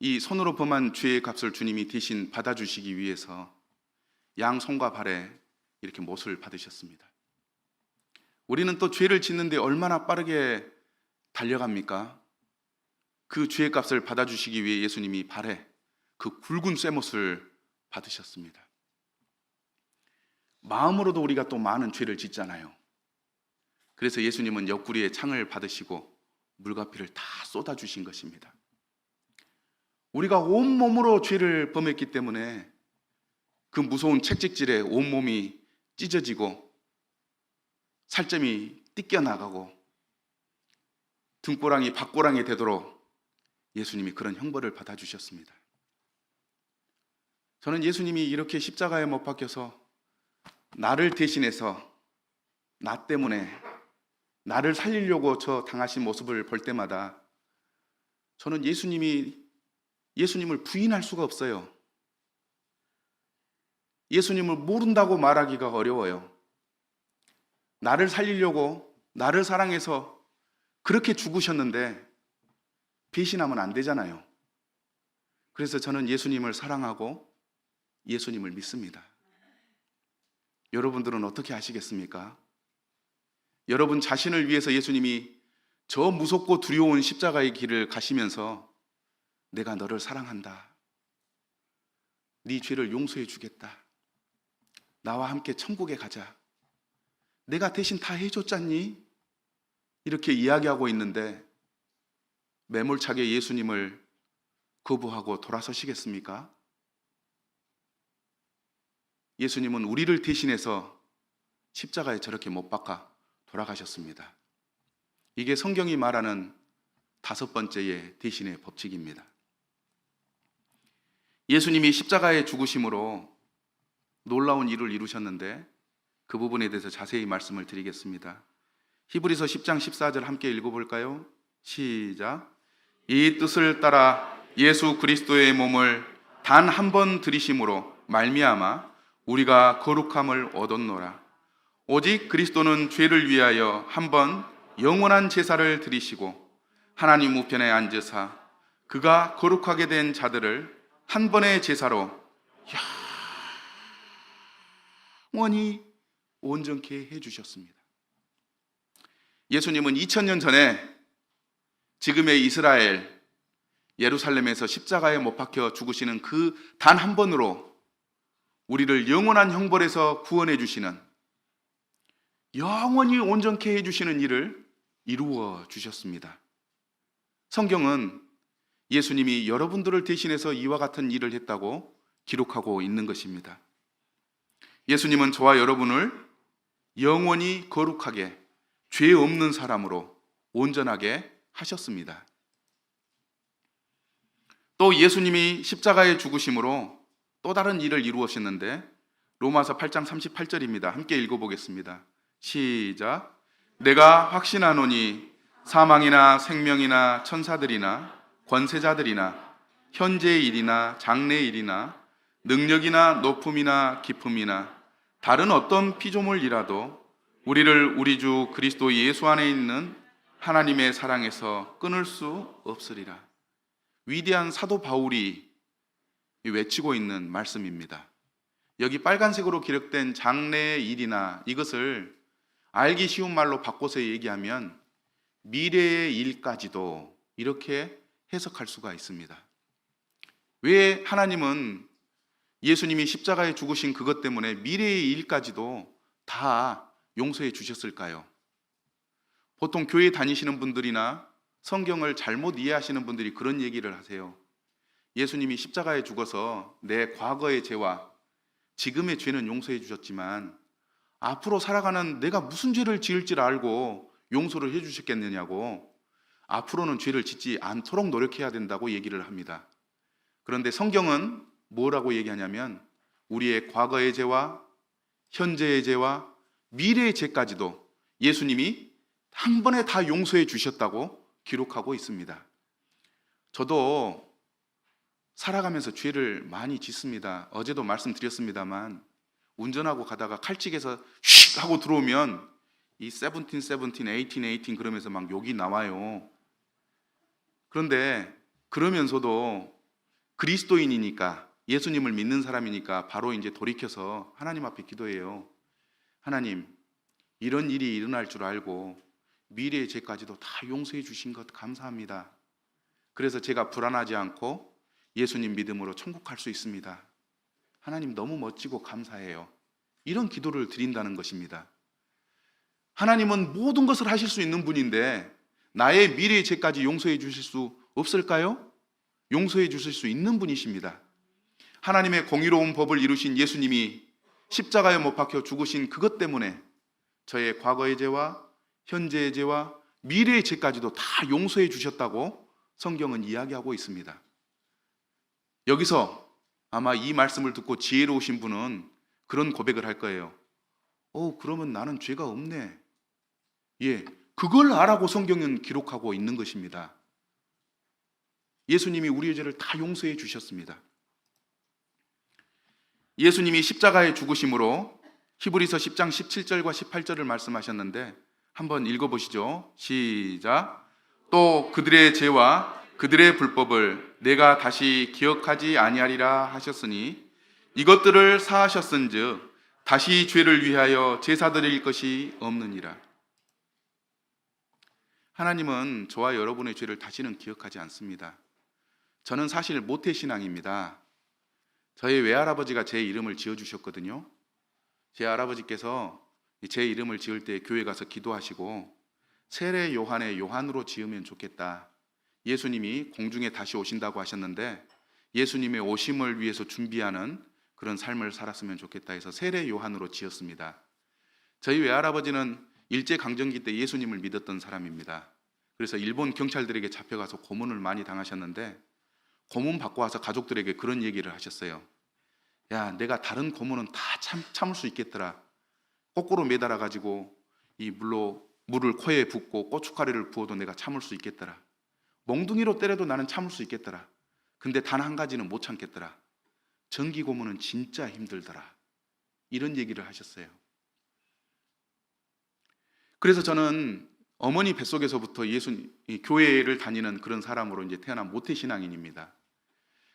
이 손으로 범한 죄의 값을 주님이 대신 받아주시기 위해서 양손과 발에 이렇게 못을 받으셨습니다. 우리는 또 죄를 짓는데 얼마나 빠르게 달려갑니까? 그 죄의 값을 받아주시기 위해 예수님이 발에 그 굵은 쇠못을 받으셨습니다. 마음으로도 우리가 또 많은 죄를 짓잖아요. 그래서 예수님은 옆구리에 창을 받으시고 물과 피를 다 쏟아주신 것입니다. 우리가 온몸으로 죄를 범했기 때문에 그 무서운 채찍질에 온몸이 찢어지고 살점이 띠껴나가고 등고랑이 박고랑이 되도록 예수님이 그런 형벌을 받아주셨습니다. 저는 예수님이 이렇게 십자가에 못 박혀서 나를 대신해서 나 때문에 나를 살리려고 저 당하신 모습을 볼 때마다 저는 예수님을 부인할 수가 없어요. 예수님을 모른다고 말하기가 어려워요. 나를 살리려고 나를 사랑해서 그렇게 죽으셨는데 배신하면 안 되잖아요. 그래서 저는 예수님을 사랑하고 예수님을 믿습니다. 여러분들은 어떻게 하시겠습니까? 여러분 자신을 위해서 예수님이 저 무섭고 두려운 십자가의 길을 가시면서 내가 너를 사랑한다. 네 죄를 용서해 주겠다. 나와 함께 천국에 가자. 내가 대신 다 해줬잖니? 이렇게 이야기하고 있는데 매몰차게 예수님을 거부하고 돌아서시겠습니까? 예수님은 우리를 대신해서 십자가에 저렇게 못 박아 돌아가셨습니다. 이게 성경이 말하는 5번째의 대신의 법칙입니다. 예수님이 십자가에 죽으심으로 놀라운 일을 이루셨는데 그 부분에 대해서 자세히 말씀을 드리겠습니다. 히브리서 10장 14절 함께 읽어볼까요? 시작. 이 뜻을 따라 예수 그리스도의 몸을 단 한 번 들이심으로 말미암아 우리가 거룩함을 얻었노라. 오직 그리스도는 죄를 위하여 한 번 영원한 제사를 드리시고 하나님 우편에 앉으사 그가 거룩하게 된 자들을 한 번의 제사로 영원히 온전케 해주셨습니다. 예수님은 2000년 전에 지금의 이스라엘 예루살렘에서 십자가에 못 박혀 죽으시는 그 단 한 번으로 우리를 영원한 형벌에서 구원해 주시는, 영원히 온전케 해주시는 일을 이루어 주셨습니다. 성경은 예수님이 여러분들을 대신해서 이와 같은 일을 했다고 기록하고 있는 것입니다. 예수님은 저와 여러분을 영원히 거룩하게 죄 없는 사람으로 온전하게 하셨습니다. 또 예수님이 십자가에 죽으심으로 또 다른 일을 이루었는데 로마서 8장 38절입니다. 함께 읽어보겠습니다. 시작. 내가 확신하노니 사망이나 생명이나 천사들이나 권세자들이나 현재의 일이나 장래의 일이나 능력이나 높음이나 깊음이나 다른 어떤 피조물이라도 우리를 우리 주 그리스도 예수 안에 있는 하나님의 사랑에서 끊을 수 없으리라. 위대한 사도 바울이 외치고 있는 말씀입니다. 여기 빨간색으로 기록된 장래의 일이나 이것을 알기 쉬운 말로 바꿔서 얘기하면 미래의 일까지도 이렇게 해석할 수가 있습니다. 왜 하나님은 예수님이 십자가에 죽으신 그것 때문에 미래의 일까지도 다 용서해 주셨을까요? 보통 교회 다니시는 분들이나 성경을 잘못 이해하시는 분들이 그런 얘기를 하세요. 예수님이 십자가에 죽어서 내 과거의 죄와 지금의 죄는 용서해 주셨지만 앞으로 살아가는 내가 무슨 죄를 지을지 알고 용서를 해 주셨겠느냐고, 앞으로는 죄를 짓지 않도록 노력해야 된다고 얘기를 합니다. 그런데 성경은 뭐라고 얘기하냐면 우리의 과거의 죄와 현재의 죄와 미래의 죄까지도 예수님이 한 번에 다 용서해 주셨다고 기록하고 있습니다. 저도 살아가면서 죄를 많이 짓습니다. 어제도 말씀드렸습니다만 운전하고 가다가 칼찍에서 휙 하고 들어오면 이 17, 18 그러면서 막 욕이 나와요. 그런데 그러면서도 그리스도인이니까, 예수님을 믿는 사람이니까 바로 이제 돌이켜서 하나님 앞에 기도해요. 하나님, 이런 일이 일어날 줄 알고 미래의 죄까지도 다 용서해 주신 것 감사합니다. 그래서 제가 불안하지 않고 예수님 믿음으로 천국 갈 수 있습니다. 하나님 너무 멋지고 감사해요. 이런 기도를 드린다는 것입니다. 하나님은 모든 것을 하실 수 있는 분인데 나의 미래의 죄까지 용서해 주실 수 없을까요? 용서해 주실 수 있는 분이십니다. 하나님의 공의로운 법을 이루신 예수님이 십자가에 못 박혀 죽으신 그것 때문에 저의 과거의 죄와 현재의 죄와 미래의 죄까지도 다 용서해 주셨다고 성경은 이야기하고 있습니다. 여기서 아마 이 말씀을 듣고 지혜로우신 분은 그런 고백을 할 거예요. 그러면 나는 죄가 없네. 예, 그걸 알라고 성경은 기록하고 있는 것입니다. 예수님이 우리의 죄를 다 용서해 주셨습니다. 예수님이 십자가에 죽으심으로 히브리서 10장 17절과 18절을 말씀하셨는데 한번 읽어보시죠. 시작. 또 그들의 죄와 그들의 불법을 내가 다시 기억하지 아니하리라 하셨으니 이것들을 사하셨은즉 다시 죄를 위하여 제사 드릴 것이 없느니라. 하나님은 저와 여러분의 죄를 다시는 기억하지 않습니다. 저는 사실 모태신앙입니다. 저희 외할아버지가 제 이름을 지어주셨거든요. 제 할아버지께서 제 이름을 지을 때 교회 가서 기도하시고 세례 요한의 요한으로 지으면 좋겠다. 예수님이 공중에 다시 오신다고 하셨는데 예수님의 오심을 위해서 준비하는 그런 삶을 살았으면 좋겠다 해서 세례 요한으로 지었습니다. 저희 외할아버지는 일제강점기 때 예수님을 믿었던 사람입니다. 그래서 일본 경찰들에게 잡혀가서 고문을 많이 당하셨는데 고문 받고 와서 가족들에게 그런 얘기를 하셨어요. 야, 내가 다른 고문은 다 참을 수 있겠더라. 거꾸로 매달아 가지고 이 물을 코에 붓고 고춧가루를 부어도 내가 참을 수 있겠더라. 몽둥이로 때려도 나는 참을 수 있겠더라. 근데 단 한 가지는 못 참겠더라. 전기 고문은 진짜 힘들더라. 이런 얘기를 하셨어요. 그래서 저는 어머니 뱃속에서부터 교회를 다니는 그런 사람으로 이제 태어난 모태신앙인입니다.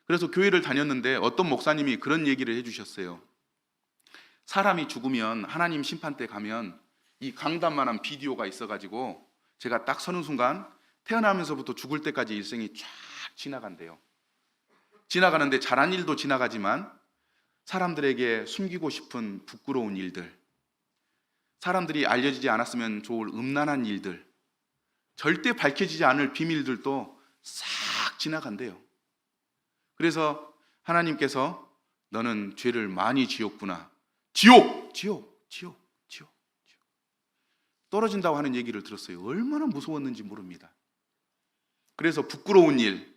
그래서 교회를 다녔는데 어떤 목사님이 그런 얘기를 해주셨어요. 사람이 죽으면 하나님 심판대 가면 이 강단만한 비디오가 있어가지고 제가 딱 서는 순간 태어나면서부터 죽을 때까지 일생이 쫙 지나간대요. 지나가는데 잘한 일도 지나가지만 사람들에게 숨기고 싶은 부끄러운 일들, 사람들이 알려지지 않았으면 좋을 음란한 일들, 절대 밝혀지지 않을 비밀들도 싹 지나간대요. 그래서 하나님께서 너는 죄를 많이 지었구나. 지옥! 떨어진다고 하는 얘기를 들었어요. 얼마나 무서웠는지 모릅니다. 그래서 부끄러운 일,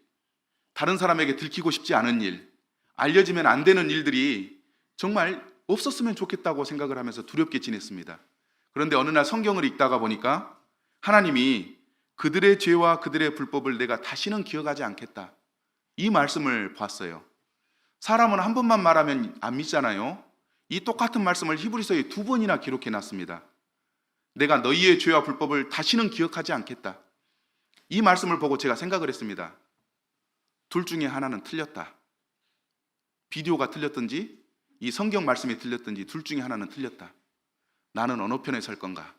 다른 사람에게 들키고 싶지 않은 일, 알려지면 안 되는 일들이 정말 없었으면 좋겠다고 생각을 하면서 두렵게 지냈습니다. 그런데 어느 날 성경을 읽다가 보니까 하나님이 그들의 죄와 그들의 불법을 내가 다시는 기억하지 않겠다. 이 말씀을 봤어요. 사람은 한 번만 말하면 안 믿잖아요. 이 똑같은 말씀을 히브리서에 2번이나 기록해 놨습니다. 내가 너희의 죄와 불법을 다시는 기억하지 않겠다. 이 말씀을 보고 제가 생각을 했습니다. 둘 중에 하나는 틀렸다. 비디오가 틀렸든지 이 성경 말씀이 틀렸든지 둘 중에 하나는 틀렸다. 나는 어느 편에 설 건가?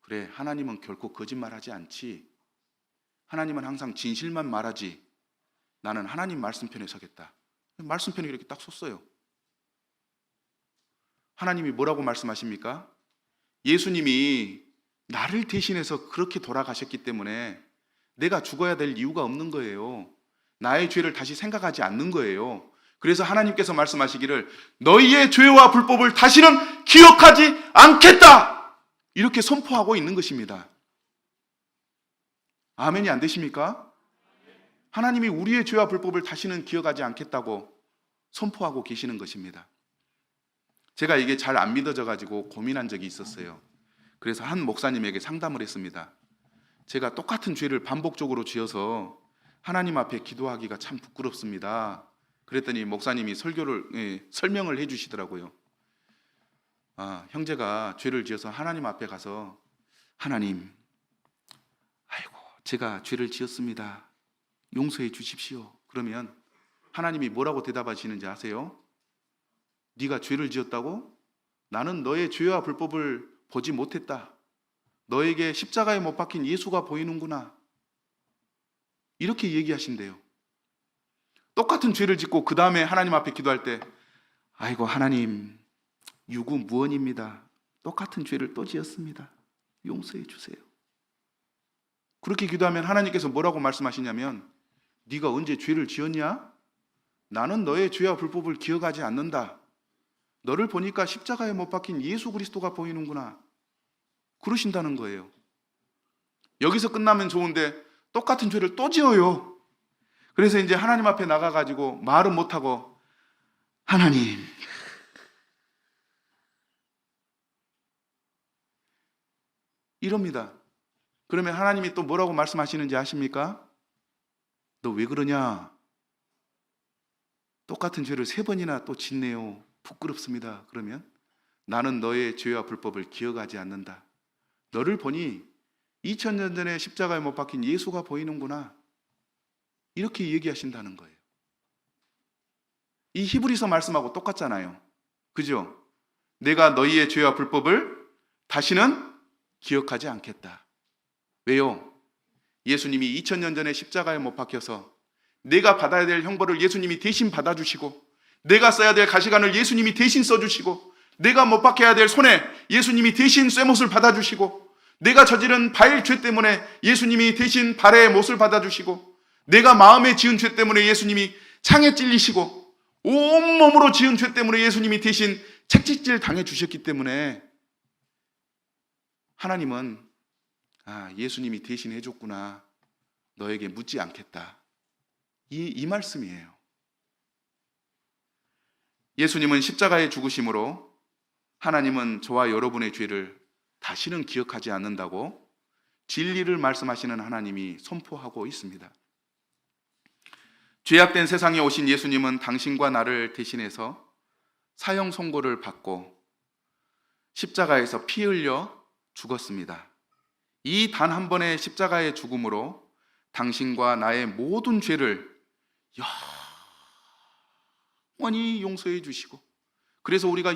그래, 하나님은 결코 거짓말하지 않지. 하나님은 항상 진실만 말하지. 나는 하나님 말씀 편에 서겠다. 말씀 편에 이렇게 딱 섰어요. 하나님이 뭐라고 말씀하십니까? 예수님이 나를 대신해서 그렇게 돌아가셨기 때문에 내가 죽어야 될 이유가 없는 거예요. 나의 죄를 다시 생각하지 않는 거예요. 그래서 하나님께서 말씀하시기를 너희의 죄와 불법을 다시는 기억하지 않겠다! 이렇게 선포하고 있는 것입니다. 아멘이 안 되십니까? 하나님이 우리의 죄와 불법을 다시는 기억하지 않겠다고 선포하고 계시는 것입니다. 제가 이게 잘 안 믿어져 가지고 고민한 적이 있었어요. 그래서 한 목사님에게 상담을 했습니다. 제가 똑같은 죄를 반복적으로 지어서 하나님 앞에 기도하기가 참 부끄럽습니다. 그랬더니 목사님이 설명을 해주시더라고요. 형제가 죄를 지어서 하나님 앞에 가서 하나님, 아이고 제가 죄를 지었습니다. 용서해 주십시오. 그러면 하나님이 뭐라고 대답하시는지 아세요? 네가 죄를 지었다고? 나는 너의 죄와 불법을 보지 못했다. 너에게 십자가에 못 박힌 예수가 보이는구나. 이렇게 얘기하신대요. 똑같은 죄를 짓고 그 다음에 하나님 앞에 기도할 때 아이고 하나님 유구무원입니다. 똑같은 죄를 또 지었습니다. 용서해 주세요. 그렇게 기도하면 하나님께서 뭐라고 말씀하시냐면 네가 언제 죄를 지었냐? 나는 너의 죄와 불법을 기억하지 않는다. 너를 보니까 십자가에 못 박힌 예수 그리스도가 보이는구나. 그러신다는 거예요. 여기서 끝나면 좋은데 똑같은 죄를 또 지어요. 그래서 이제 하나님 앞에 나가가지고 말은 못하고 하나님 이럽니다. 그러면 하나님이 또 뭐라고 말씀하시는지 아십니까? 너 왜 그러냐? 똑같은 죄를 3번이나 또 짓네요. 부끄럽습니다. 그러면 나는 너의 죄와 불법을 기억하지 않는다. 너를 보니 2000년 전에 십자가에 못 박힌 예수가 보이는구나. 이렇게 얘기하신다는 거예요. 이 히브리서 말씀하고 똑같잖아요. 그죠? 내가 너희의 죄와 불법을 다시는 기억하지 않겠다. 왜요? 예수님이 2000년 전에 십자가에 못 박혀서 내가 받아야 될 형벌을 예수님이 대신 받아주시고, 내가 써야 될 가시관을 예수님이 대신 써주시고, 내가 못 박혀야 될 손에 예수님이 대신 쇠못을 받아주시고, 내가 저지른 발 죄 때문에 예수님이 대신 발의 못을 받아주시고, 내가 마음에 지은 죄 때문에 예수님이 창에 찔리시고, 온몸으로 지은 죄 때문에 예수님이 대신 책찍질 당해주셨기 때문에 하나님은 예수님이 대신 해줬구나. 너에게 묻지 않겠다. 이 말씀이에요. 예수님은 십자가의 죽으심으로 하나님은 저와 여러분의 죄를 다시는 기억하지 않는다고 진리를 말씀하시는 하나님이 선포하고 있습니다. 죄악된 세상에 오신 예수님은 당신과 나를 대신해서 사형 선고를 받고 십자가에서 피 흘려 죽었습니다. 이 단 한 번의 십자가의 죽음으로 당신과 나의 모든 죄를 영원히 용서해 주시고, 그래서 우리가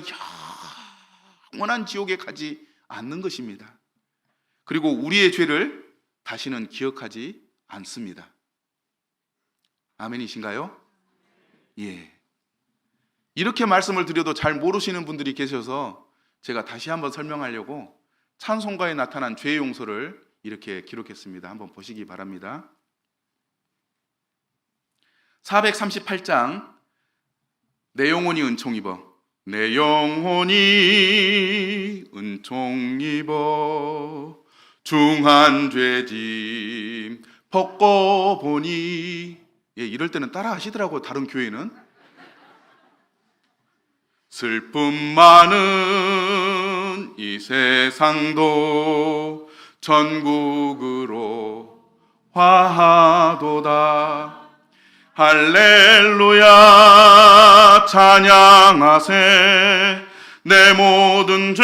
영원한 지옥에 가지 않는 것입니다. 그리고 우리의 죄를 다시는 기억하지 않습니다. 아멘이신가요? 예. 이렇게 말씀을 드려도 잘 모르시는 분들이 계셔서 제가 다시 한번 설명하려고 찬송가에 나타난 죄 용서를 이렇게 기록했습니다. 한번 보시기 바랍니다. 438장 내 영혼이 은총 입어, 내 영혼이 은총 입어 중한 죄짐 벗고 보니, 이럴 때는 따라 하시더라고요. 다른 교회는 슬픔 많은 이 세상도 전국으로 화하도다. 할렐루야 찬양하세. 내 모든 죄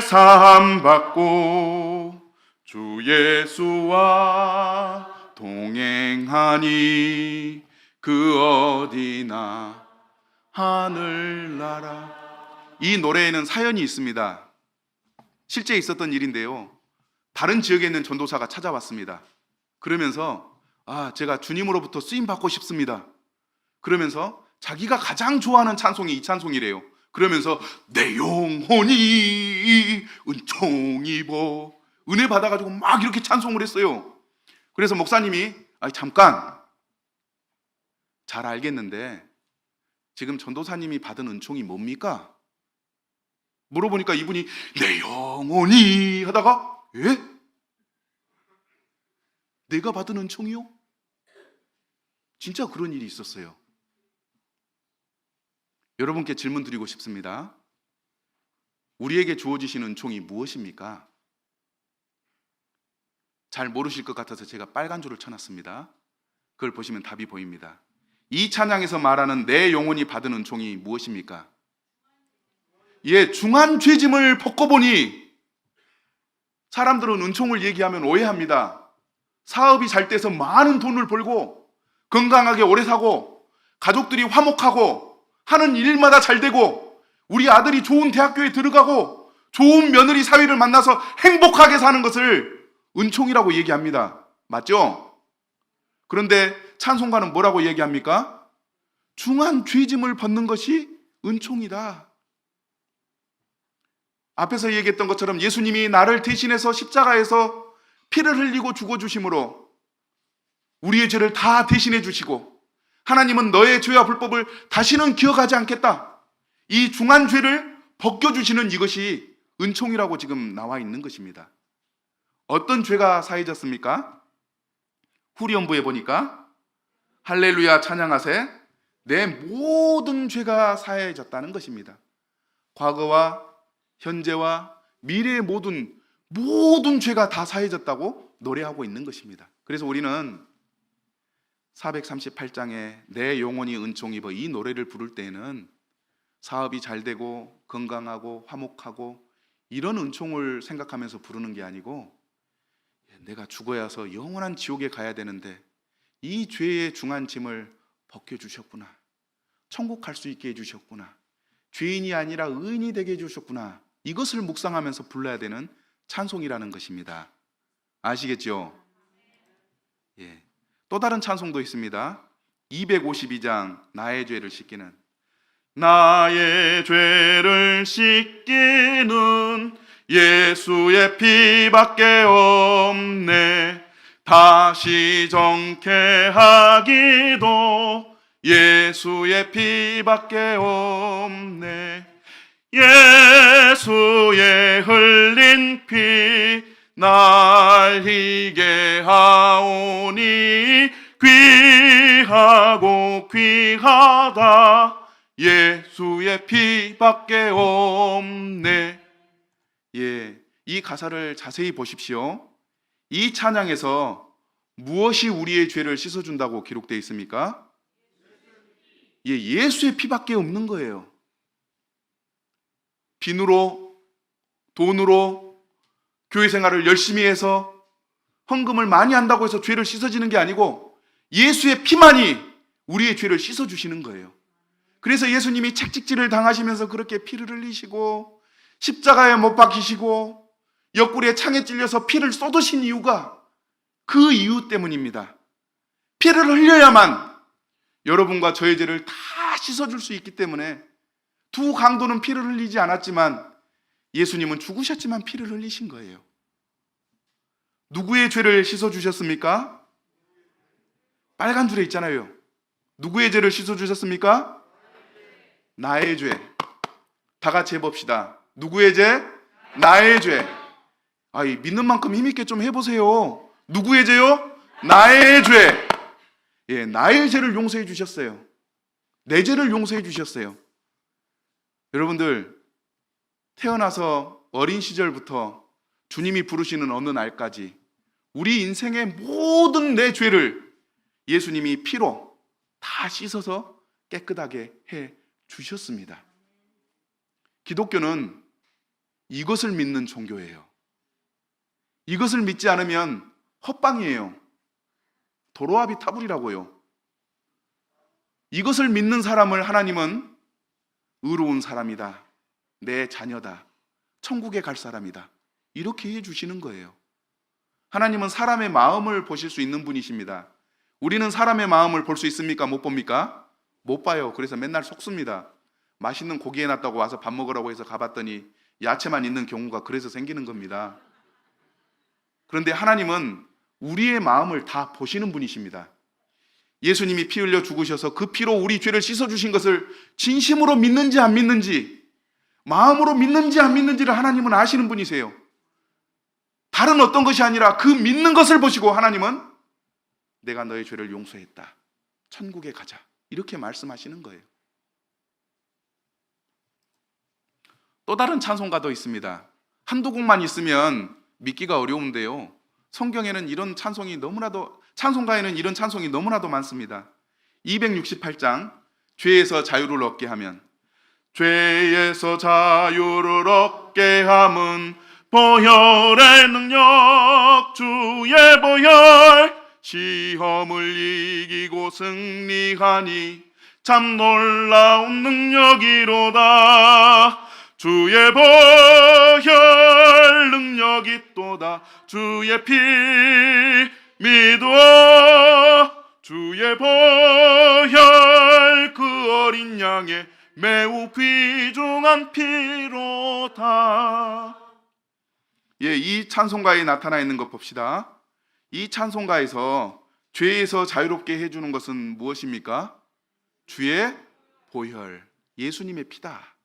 사함받고 주 예수와 동행하니 그 어디나 하늘나라. 이 노래에는 사연이 있습니다. 실제 있었던 일인데요. 다른 지역에 있는 전도사가 찾아왔습니다. 그러면서 제가 주님으로부터 쓰임 받고 싶습니다. 그러면서 자기가 가장 좋아하는 찬송이 이 찬송이래요. 그러면서 내 영혼이 은총 입어 은혜 받아가지고 막 이렇게 찬송을 했어요. 그래서 목사님이 잠깐, 잘 알겠는데 지금 전도사님이 받은 은총이 뭡니까? 물어보니까 이분이 내 영혼이 하다가 내가 받은 은총이요? 진짜 그런 일이 있었어요. 여러분께 질문 드리고 싶습니다. 우리에게 주어지신 은총이 무엇입니까? 잘 모르실 것 같아서 제가 빨간 줄을 쳐놨습니다. 그걸 보시면 답이 보입니다. 이 찬양에서 말하는 내 영혼이 받은 은총이 무엇입니까? 중한 죄짐을 벗고 보니, 사람들은 은총을 얘기하면 오해합니다. 사업이 잘 돼서 많은 돈을 벌고 건강하게 오래 사고 가족들이 화목하고 하는 일마다 잘 되고 우리 아들이 좋은 대학교에 들어가고 좋은 며느리 사위를 만나서 행복하게 사는 것을 은총이라고 얘기합니다. 맞죠? 그런데 찬송가는 뭐라고 얘기합니까? 중한 죄짐을 벗는 것이 은총이다. 앞에서 얘기했던 것처럼 예수님이 나를 대신해서 십자가에서 피를 흘리고 죽어주심으로 우리의 죄를 다 대신해 주시고, 하나님은 너의 죄와 불법을 다시는 기억하지 않겠다. 이 중한 죄를 벗겨주시는 이것이 은총이라고 지금 나와 있는 것입니다. 어떤 죄가 사해졌습니까? 후리언부에 보니까 할렐루야 찬양하세, 내 모든 죄가 사해졌다는 것입니다. 과거와 현재와 미래의 모든 죄가 다 사해졌다고 노래하고 있는 것입니다. 그래서 우리는 438장에 내 영혼이 은총 입어 이 노래를 부를 때에는 사업이 잘 되고 건강하고 화목하고 이런 은총을 생각하면서 부르는 게 아니고, 내가 죽어야서 영원한 지옥에 가야 되는데 이 죄의 중한 짐을 벗겨주셨구나, 천국 갈 수 있게 해주셨구나, 죄인이 아니라 의인이 되게 해주셨구나, 이것을 묵상하면서 불러야 되는 찬송이라는 것입니다. 아시겠죠? 예. 또 다른 찬송도 있습니다. 252장 나의 죄를 씻기는, 나의 죄를 씻기는 예수의 피밖에 없네, 다시 정케하기도 예수의 피밖에 없네, 예수의 흘린 피 날 희게 하오니 귀하고 귀하다, 예수의 피밖에 없네. 예, 이 가사를 자세히 보십시오. 이 찬양에서 무엇이 우리의 죄를 씻어준다고 기록되어 있습니까? 예, 예수의 피밖에 없는 거예요. 빈으로, 돈으로, 교회 생활을 열심히 해서 헌금을 많이 한다고 해서 죄를 씻어지는 게 아니고 예수의 피만이 우리의 죄를 씻어주시는 거예요. 그래서 예수님이 책찍질을 당하시면서 그렇게 피를 흘리시고 십자가에 못 박히시고 옆구리에 창에 찔려서 피를 쏟으신 이유가 그 이유 때문입니다. 피를 흘려야만 여러분과 저의 죄를 다 씻어줄 수 있기 때문에, 두 강도는 피를 흘리지 않았지만 예수님은 죽으셨지만 피를 흘리신 거예요. 누구의 죄를 씻어주셨습니까? 빨간 줄에 있잖아요. 누구의 죄를 씻어주셨습니까? 나의 죄. 다 같이 해봅시다. 누구의 죄? 나의 죄. 믿는 만큼 힘있게 좀 해보세요. 누구의 죄요? 나의 죄. 예, 나의 죄를 용서해 주셨어요. 내 죄를 용서해 주셨어요. 여러분들, 태어나서 어린 시절부터 주님이 부르시는 어느 날까지 우리 인생의 모든 내 죄를 예수님이 피로 다 씻어서 깨끗하게 해 주셨습니다. 기독교는 이것을 믿는 종교예요. 이것을 믿지 않으면 헛방이에요. 도로아비 타불이라고요. 이것을 믿는 사람을 하나님은 의로운 사람이다, 내 자녀다, 천국에 갈 사람이다, 이렇게 해주시는 거예요. 하나님은 사람의 마음을 보실 수 있는 분이십니다. 우리는 사람의 마음을 볼 수 있습니까? 못 봅니까? 못 봐요. 그래서 맨날 속습니다. 맛있는 고기 해놨다고 와서 밥 먹으라고 해서 가봤더니 야채만 있는 경우가 그래서 생기는 겁니다. 그런데 하나님은 우리의 마음을 다 보시는 분이십니다. 예수님이 피 흘려 죽으셔서 그 피로 우리 죄를 씻어주신 것을 진심으로 믿는지 안 믿는지, 마음으로 믿는지 안 믿는지를 하나님은 아시는 분이세요. 다른 어떤 것이 아니라 그 믿는 것을 보시고 하나님은 내가 너의 죄를 용서했다, 천국에 가자, 이렇게 말씀하시는 거예요. 또 다른 찬송가도 있습니다. 한두 곡만 있으면 믿기가 어려운데요, 성경에는 이런 찬송가에는 이런 찬송이 너무나도 많습니다. 268장 죄에서 자유를 얻게 하면, 죄에서 자유를 얻게 함은 보혈의 능력, 주의 보혈, 시험을 이기고 승리하니 참 놀라운 능력이로다. 주의 보혈 능력이 또다. 주의 피 믿어 주의 보혈 그 어린 양의 매우 귀중한 피로다. 예, 이 찬송가에 나타나 있는 것 봅시다. 이 찬송가에서 죄에서 자유롭게 해주는 것은 무엇입니까? 주의 보혈, 예수님의 피다.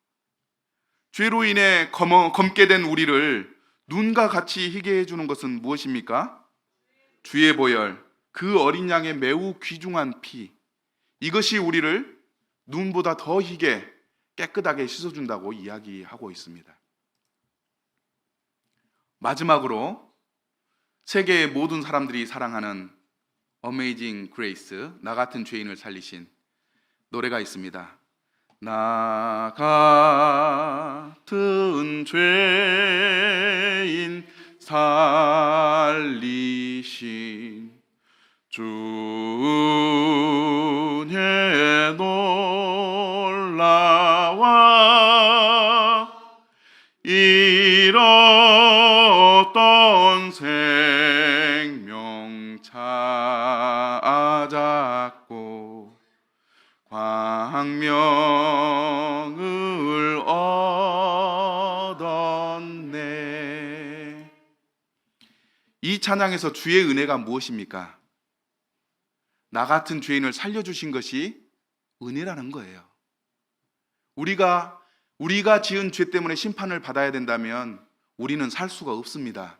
죄로 인해 검게 된 우리를 눈과 같이 희게 해주는 것은 무엇입니까? 주의 보혈, 그 어린 양의 매우 귀중한 피. 이것이 우리를 눈보다 더 희게 깨끗하게 씻어준다고 이야기하고 있습니다. 마지막으로 세계의 모든 사람들이 사랑하는 Amazing Grace, 나 같은 죄인을 살리신 노래가 있습니다. 나 같은 죄인 살리신 주의 놀라와 잃었던 생명 찾았고 광명을 얻었네. 이 찬양에서 주의 은혜가 무엇입니까? 나 같은 죄인을 살려주신 것이 은혜라는 거예요. 우리가 지은 죄 때문에 심판을 받아야 된다면 우리는 살 수가 없습니다.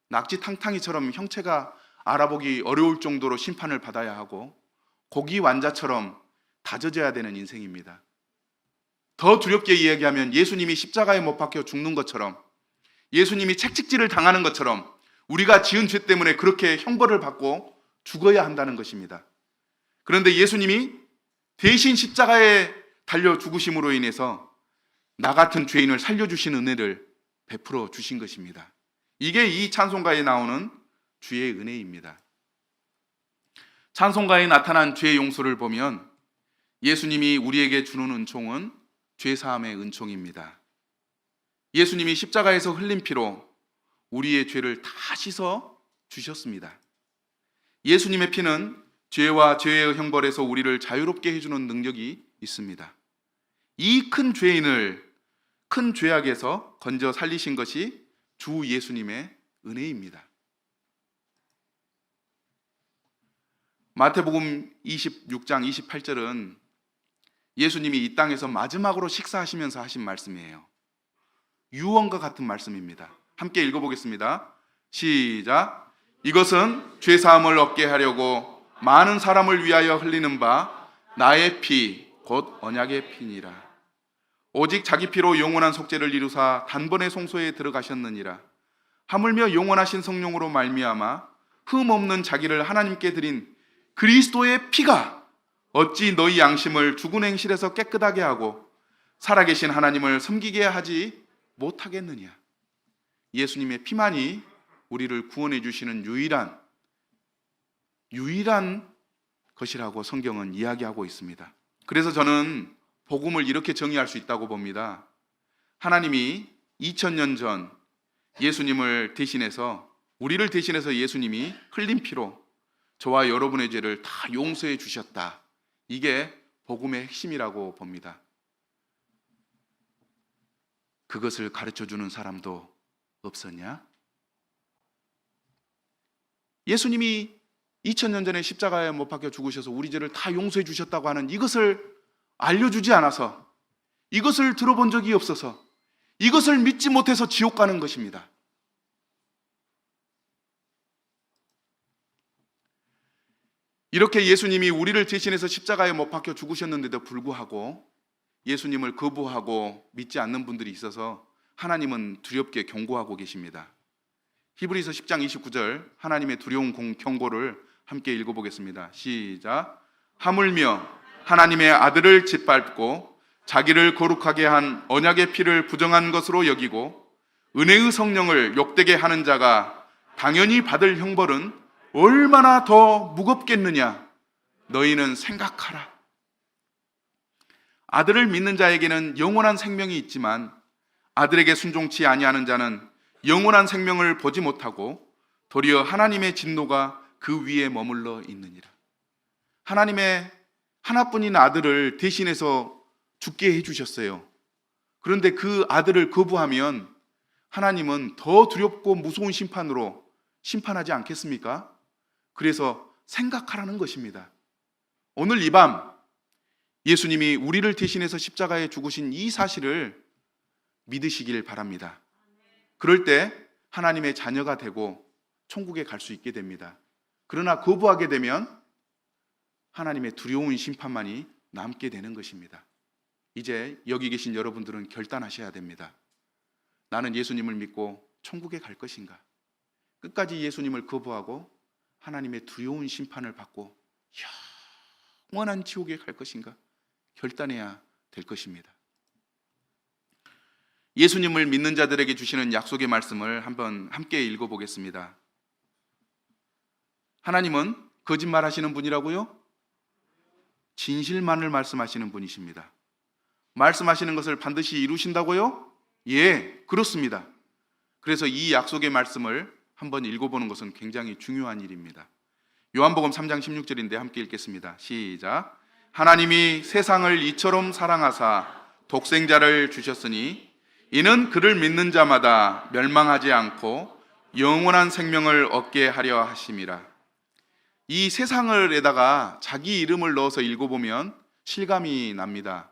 낙지탕탕이처럼 형체가 알아보기 어려울 정도로 심판을 받아야 하고 고기 완자처럼 다져져야 되는 인생입니다. 더 두렵게 이야기하면 예수님이 십자가에 못 박혀 죽는 것처럼, 예수님이 채찍질을 당하는 것처럼 우리가 지은 죄 때문에 그렇게 형벌을 받고 죽어야 한다는 것입니다. 그런데 예수님이 대신 십자가에 달려 죽으심으로 인해서 나 같은 죄인을 살려주신 은혜를 베풀어 주신 것입니다. 이게 이 찬송가에 나오는 주의 은혜입니다. 찬송가에 나타난 죄의 용서를 보면 예수님이 우리에게 주는 은총은 죄사함의 은총입니다. 예수님이 십자가에서 흘린 피로 우리의 죄를 다 씻어 주셨습니다. 예수님의 피는 죄와 죄의 형벌에서 우리를 자유롭게 해주는 능력이 있습니다. 이 큰 죄인을 큰 죄악에서 건져 살리신 것이 주 예수님의 은혜입니다. 마태복음 26장 28절은 예수님이 이 땅에서 마지막으로 식사하시면서 하신 말씀이에요. 유언과 같은 말씀입니다. 함께 읽어보겠습니다. 시작. 이것은 죄사함을 얻게 하려고 많은 사람을 위하여 흘리는 바 나의 피 곧 언약의 피니라. 오직 자기 피로 영원한 속죄를 이루사 단번에 송소에 들어가셨느니라. 하물며 영원하신 성령으로 말미암아 흠 없는 자기를 하나님께 드린 그리스도의 피가 어찌 너희 양심을 죽은 행실에서 깨끗하게 하고 살아계신 하나님을 섬기게 하지 못하겠느냐. 예수님의 피만이 우리를 구원해 주시는 유일한 것이라고 성경은 이야기하고 있습니다. 그래서 저는 복음을 이렇게 정의할 수 있다고 봅니다. 하나님이 2000년 전 예수님을 대신해서, 우리를 대신해서 예수님이 흘린 피로 저와 여러분의 죄를 다 용서해 주셨다. 이게 복음의 핵심이라고 봅니다. 그것을 가르쳐 주는 사람도 없었냐? 예수님이 2000년 전에 십자가에 못 박혀 죽으셔서 우리 죄를 다 용서해 주셨다고 하는 이것을 알려주지 않아서, 이것을 들어본 적이 없어서, 이것을 믿지 못해서 지옥 가는 것입니다. 이렇게 예수님이 우리를 대신해서 십자가에 못 박혀 죽으셨는데도 불구하고 예수님을 거부하고 믿지 않는 분들이 있어서 하나님은 두렵게 경고하고 계십니다. 히브리서 10장 29절 하나님의 두려운 경고를 함께 읽어보겠습니다. 시작. 하물며 하나님의 아들을 짓밟고 자기를 거룩하게 한 언약의 피를 부정한 것으로 여기고 은혜의 성령을 욕되게 하는 자가 당연히 받을 형벌은 얼마나 더 무겁겠느냐. 너희는 생각하라. 아들을 믿는 자에게는 영원한 생명이 있지만 아들에게 순종치 아니하는 자는 영원한 생명을 보지 못하고 도리어 하나님의 진노가 그 위에 머물러 있느니라. 하나님의 하나뿐인 아들을 대신해서 죽게 해주셨어요. 그런데 그 아들을 거부하면 하나님은 더 두렵고 무서운 심판으로 심판하지 않겠습니까? 그래서 생각하라는 것입니다. 오늘 이 밤 예수님이 우리를 대신해서 십자가에 죽으신 이 사실을 믿으시길 바랍니다. 그럴 때 하나님의 자녀가 되고 천국에 갈 수 있게 됩니다. 그러나 거부하게 되면 하나님의 두려운 심판만이 남게 되는 것입니다. 이제 여기 계신 여러분들은 결단하셔야 됩니다. 나는 예수님을 믿고 천국에 갈 것인가? 끝까지 예수님을 거부하고 하나님의 두려운 심판을 받고 영원한 지옥에 갈 것인가? 결단해야 될 것입니다. 예수님을 믿는 자들에게 주시는 약속의 말씀을 한번 함께 읽어보겠습니다. 하나님은 거짓말하시는 분이라고요? 진실만을 말씀하시는 분이십니다. 말씀하시는 것을 반드시 이루신다고요? 예, 그렇습니다. 그래서 이 약속의 말씀을 한번 읽어보는 것은 굉장히 중요한 일입니다. 요한복음 3장 16절인데 함께 읽겠습니다. 시작. 하나님이 세상을 이처럼 사랑하사 독생자를 주셨으니 이는 그를 믿는 자마다 멸망하지 않고 영원한 생명을 얻게 하려 하심이라. 이 세상을에다가 자기 이름을 넣어서 읽어보면 실감이 납니다.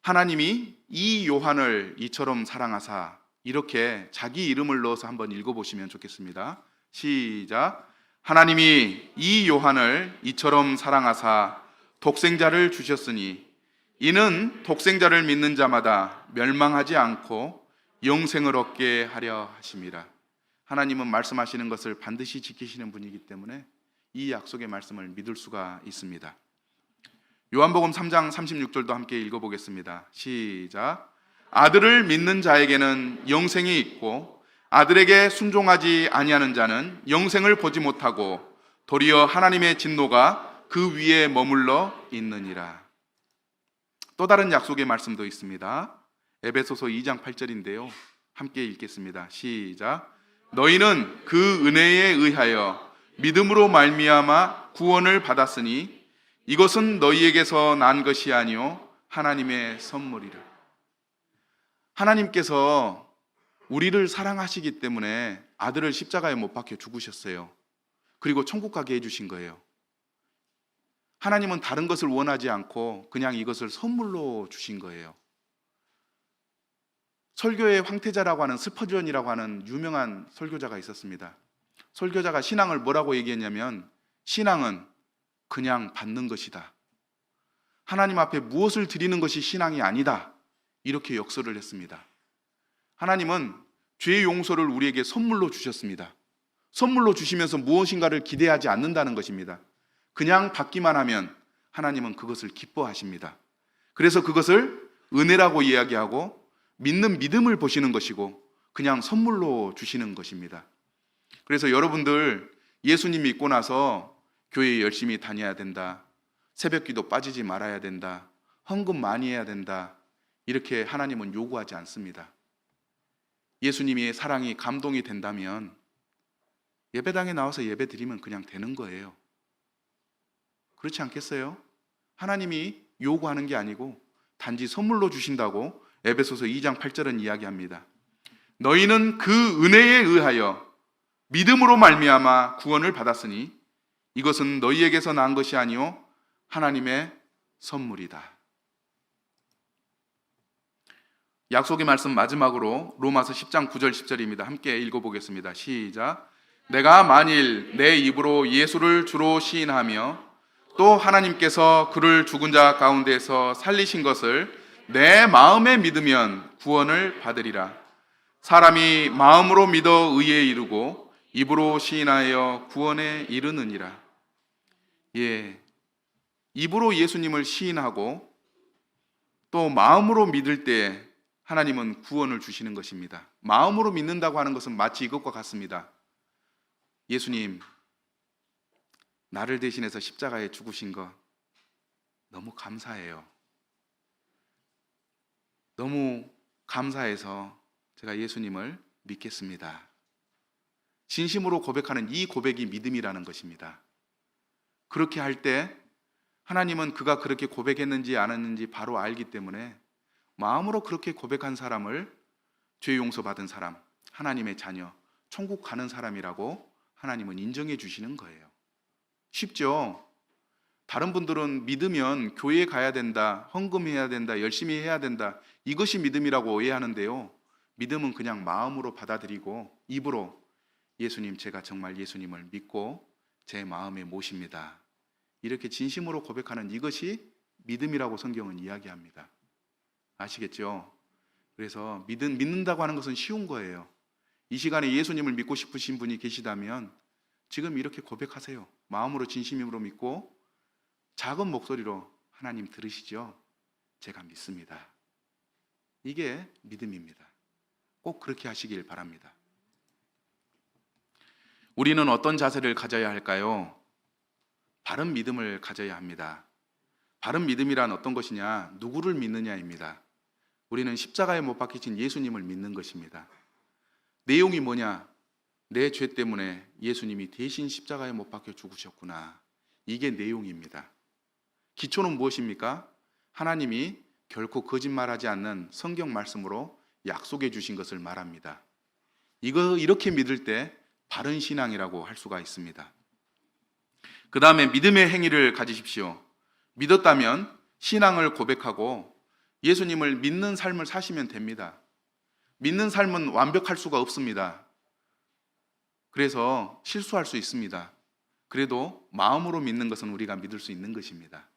하나님이 이 요한을 이처럼 사랑하사, 이렇게 자기 이름을 넣어서 한번 읽어보시면 좋겠습니다. 시작. 하나님이 이 요한을 이처럼 사랑하사 독생자를 주셨으니 이는 독생자를 믿는 자마다 멸망하지 않고 영생을 얻게 하려 하심이라. 하나님은 말씀하시는 것을 반드시 지키시는 분이기 때문에 이 약속의 말씀을 믿을 수가 있습니다. 요한복음 3장 36절도 함께 읽어보겠습니다. 시작. 아들을 믿는 자에게는 영생이 있고 아들에게 순종하지 아니하는 자는 영생을 보지 못하고 도리어 하나님의 진노가 그 위에 머물러 있느니라. 또 다른 약속의 말씀도 있습니다. 에베소서 2장 8절인데요. 함께 읽겠습니다. 시작. 너희는 그 은혜에 의하여 믿음으로 말미암아 구원을 받았으니 이것은 너희에게서 난 것이 아니요 하나님의 선물이라. 하나님께서 우리를 사랑하시기 때문에 아들을 십자가에 못 박혀 죽으셨어요. 그리고 천국 가게 해주신 거예요. 하나님은 다른 것을 원하지 않고 그냥 이것을 선물로 주신 거예요. 설교의 황태자라고 하는 스퍼전이라고 하는 유명한 설교자가 있었습니다. 설교자가 신앙을 뭐라고 얘기했냐면 신앙은 그냥 받는 것이다. 하나님 앞에 무엇을 드리는 것이 신앙이 아니다. 이렇게 역설을 했습니다. 하나님은 죄의 용서를 우리에게 선물로 주셨습니다. 선물로 주시면서 무엇인가를 기대하지 않는다는 것입니다. 그냥 받기만 하면 하나님은 그것을 기뻐하십니다. 그래서 그것을 은혜라고 이야기하고 믿는 믿음을 보시는 것이고 그냥 선물로 주시는 것입니다. 그래서 여러분들 예수님 믿고 나서 교회 열심히 다녀야 된다. 새벽기도 빠지지 말아야 된다. 헌금 많이 해야 된다. 이렇게 하나님은 요구하지 않습니다. 예수님의 사랑이 감동이 된다면 예배당에 나와서 예배 드리면 그냥 되는 거예요. 그렇지 않겠어요? 하나님이 요구하는 게 아니고 단지 선물로 주신다고 에베소서 2장 8절은 이야기합니다. 너희는 그 은혜에 의하여 믿음으로 말미암아 구원을 받았으니 이것은 너희에게서 난 것이 아니요 하나님의 선물이다. 약속의 말씀 마지막으로 로마서 10장 9절 10절입니다. 함께 읽어보겠습니다. 시작. 내가 만일 내 입으로 예수를 주로 시인하며 또 하나님께서 그를 죽은 자 가운데서 살리신 것을 내 마음에 믿으면 구원을 받으리라. 사람이 마음으로 믿어 의에 이르고 입으로 시인하여 구원에 이르느니라. 예, 입으로 예수님을 시인하고 또 마음으로 믿을 때 하나님은 구원을 주시는 것입니다. 마음으로 믿는다고 하는 것은 마치 이것과 같습니다. 예수님, 나를 대신해서 십자가에 죽으신 거 너무 감사해요. 너무 감사해서 제가 예수님을 믿겠습니다. 진심으로 고백하는 이 고백이 믿음이라는 것입니다. 그렇게 할 때 하나님은 그가 그렇게 고백했는지 안 했는지 바로 알기 때문에 마음으로 그렇게 고백한 사람을 죄 용서받은 사람, 하나님의 자녀, 천국 가는 사람이라고 하나님은 인정해 주시는 거예요. 쉽죠? 다른 분들은 믿으면 교회에 가야 된다, 헌금해야 된다, 열심히 해야 된다, 이것이 믿음이라고 오해하는데요. 믿음은 그냥 마음으로 받아들이고 입으로 예수님, 제가 정말 예수님을 믿고 제 마음에 모십니다, 이렇게 진심으로 고백하는 이것이 믿음이라고 성경은 이야기합니다. 아시겠죠? 그래서 믿는다고 하는 것은 쉬운 거예요. 이 시간에 예수님을 믿고 싶으신 분이 계시다면 지금 이렇게 고백하세요. 마음으로 진심으로 믿고 작은 목소리로 하나님 들으시죠? 제가 믿습니다. 이게 믿음입니다. 꼭 그렇게 하시길 바랍니다. 우리는 어떤 자세를 가져야 할까요? 바른 믿음을 가져야 합니다. 바른 믿음이란 어떤 것이냐? 누구를 믿느냐입니다. 우리는 십자가에 못 박히신 예수님을 믿는 것입니다. 내용이 뭐냐? 내 죄 때문에 예수님이 대신 십자가에 못 박혀 죽으셨구나. 이게 내용입니다. 기초는 무엇입니까? 하나님이 결코 거짓말하지 않는 성경 말씀으로 약속해 주신 것을 말합니다. 이렇게 믿을 때 바른 신앙이라고 할 수가 있습니다. 그 다음에 믿음의 행위를 가지십시오. 믿었다면 신앙을 고백하고 예수님을 믿는 삶을 사시면 됩니다. 믿는 삶은 완벽할 수가 없습니다. 그래서 실수할 수 있습니다. 그래도 마음으로 믿는 것은 우리가 믿을 수 있는 것입니다.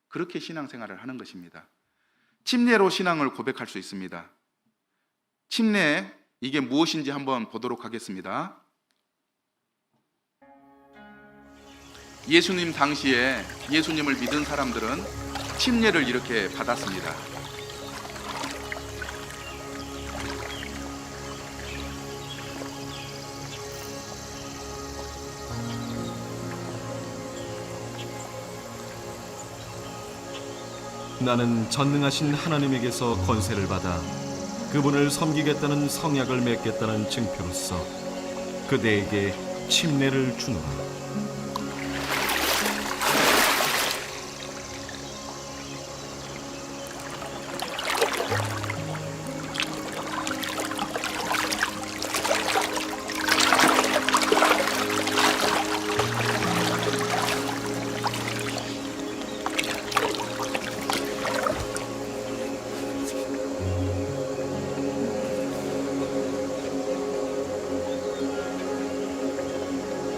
그렇게 신앙생활을 하는 것입니다. 침례로 신앙을 고백할 수 있습니다. 침례, 이게 무엇인지 한번 보도록 하겠습니다. 예수님 당시에 예수님을 믿은 사람들은 침례를 이렇게 받았습니다. 나는 전능하신 하나님에게서 권세를 받아 그분을 섬기겠다는 성약을 맺겠다는 증표로서 그대에게 침례를 주노라.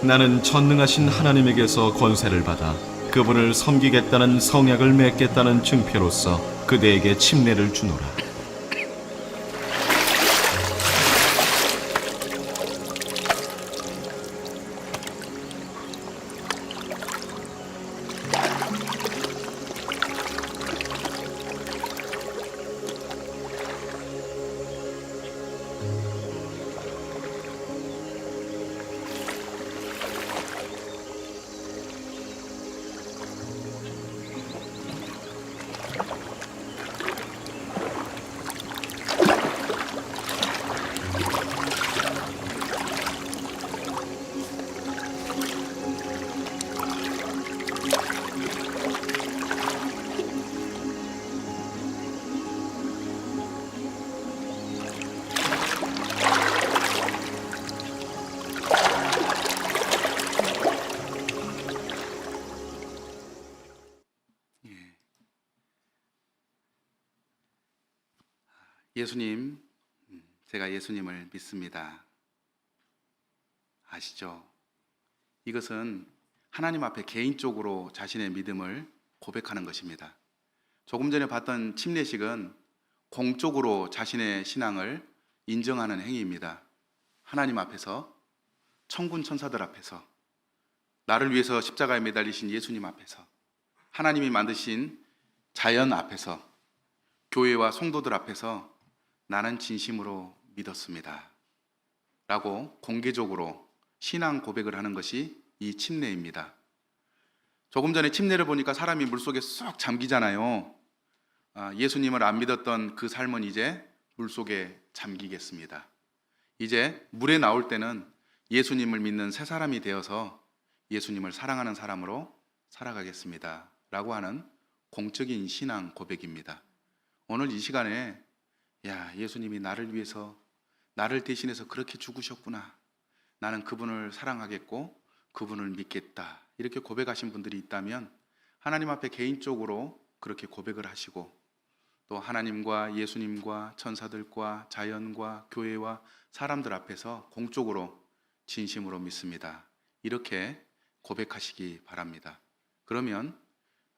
나는 전능하신 하나님에게서 권세를 받아 그분을 섬기겠다는 성약을 맺겠다는 증표로서 그대에게 침례를 주노라. 예수님, 제가 예수님을 믿습니다. 아시죠? 이것은 하나님 앞에 개인적으로 자신의 믿음을 고백하는 것입니다. 조금 전에 봤던 침례식은 공적으로 자신의 신앙을 인정하는 행위입니다. 하나님 앞에서, 천군 천사들 앞에서, 나를 위해서 십자가에 매달리신 예수님 앞에서, 하나님이 만드신 자연 앞에서, 교회와 성도들 앞에서 나는 진심으로 믿었습니다 라고 공개적으로 신앙 고백을 하는 것이 이 침례입니다. 조금 전에 침례를 보니까 사람이 물속에 쏙 잠기잖아요. 예수님을 안 믿었던 그 삶은 이제 물속에 잠기겠습니다. 이제 물에 나올 때는 예수님을 믿는 새 사람이 되어서 예수님을 사랑하는 사람으로 살아가겠습니다. 라고 하는 공적인 신앙 고백입니다. 오늘 이 시간에 야, 예수님이 나를 위해서 나를 대신해서 그렇게 죽으셨구나. 나는 그분을 사랑하겠고 그분을 믿겠다. 이렇게 고백하신 분들이 있다면 하나님 앞에 개인적으로 그렇게 고백을 하시고 또 하나님과 예수님과 천사들과 자연과 교회와 사람들 앞에서 공적으로 진심으로 믿습니다. 이렇게 고백하시기 바랍니다. 그러면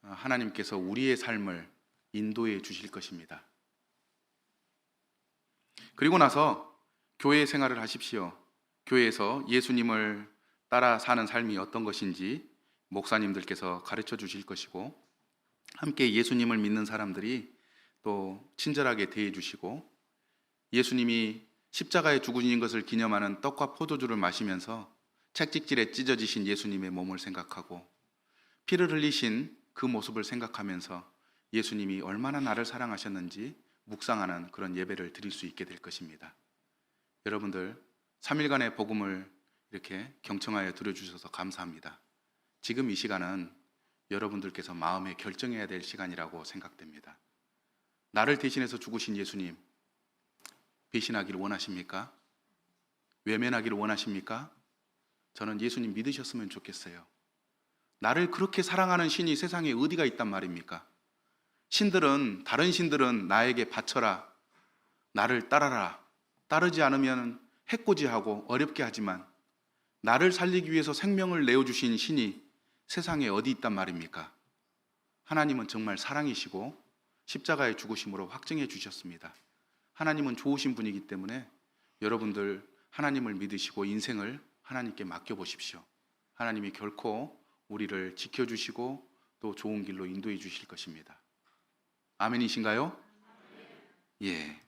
하나님께서 우리의 삶을 인도해 주실 것입니다. 그리고 나서 교회 생활을 하십시오. 교회에서 예수님을 따라 사는 삶이 어떤 것인지 목사님들께서 가르쳐 주실 것이고 함께 예수님을 믿는 사람들이 또 친절하게 대해 주시고 예수님이 십자가에 죽으신 것을 기념하는 떡과 포도주를 마시면서 채찍질에 찢어지신 예수님의 몸을 생각하고 피를 흘리신 그 모습을 생각하면서 예수님이 얼마나 나를 사랑하셨는지 묵상하는 그런 예배를 드릴 수 있게 될 것입니다. 여러분들 3일간의 복음을 이렇게 경청하여 들어주셔서 감사합니다. 지금 이 시간은 여러분들께서 마음에 결정해야 될 시간이라고 생각됩니다. 나를 대신해서 죽으신 예수님 배신하기를 원하십니까? 외면하기를 원하십니까? 저는 예수님 믿으셨으면 좋겠어요. 나를 그렇게 사랑하는 신이 세상에 어디가 있단 말입니까? 다른 신들은 나에게 바쳐라, 나를 따라라, 따르지 않으면 해코지하고 어렵게 하지만 나를 살리기 위해서 생명을 내어주신 신이 세상에 어디 있단 말입니까? 하나님은 정말 사랑이시고 십자가의 죽으심으로 확증해 주셨습니다. 하나님은 좋으신 분이기 때문에 여러분들 하나님을 믿으시고 인생을 하나님께 맡겨보십시오. 하나님이 결코 우리를 지켜주시고 또 좋은 길로 인도해 주실 것입니다. 아멘이신가요? 예.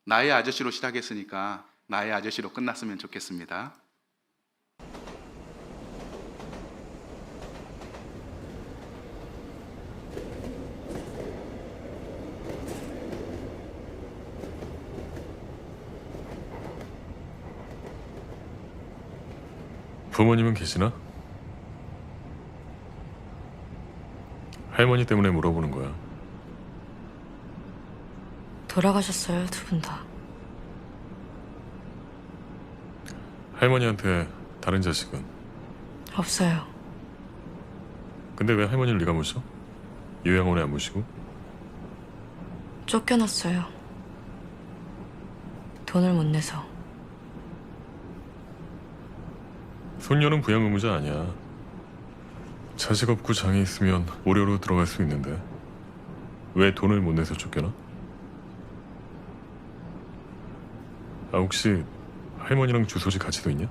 나의 아저씨로 시작했으니까 나의 아저씨로 끝났으면 좋겠습니다. 부모님은 계시나? 할머니 때문에 물어보는 거야. 돌아가셨어요, 두 분 다. 할머니한테 다른 자식은? 없어요. 근데 왜 할머니를 네가 모셔? 요양원에 안 모시고? 쫓겨났어요. 돈을 못 내서. 손녀는 부양 의무자 아니야. 자식 없고 장애 있으면 오려로 들어갈 수 있는데 왜 돈을 못 내서 쫓겨나? 아, 혹시 할머니랑 주소지 같이도 있냐?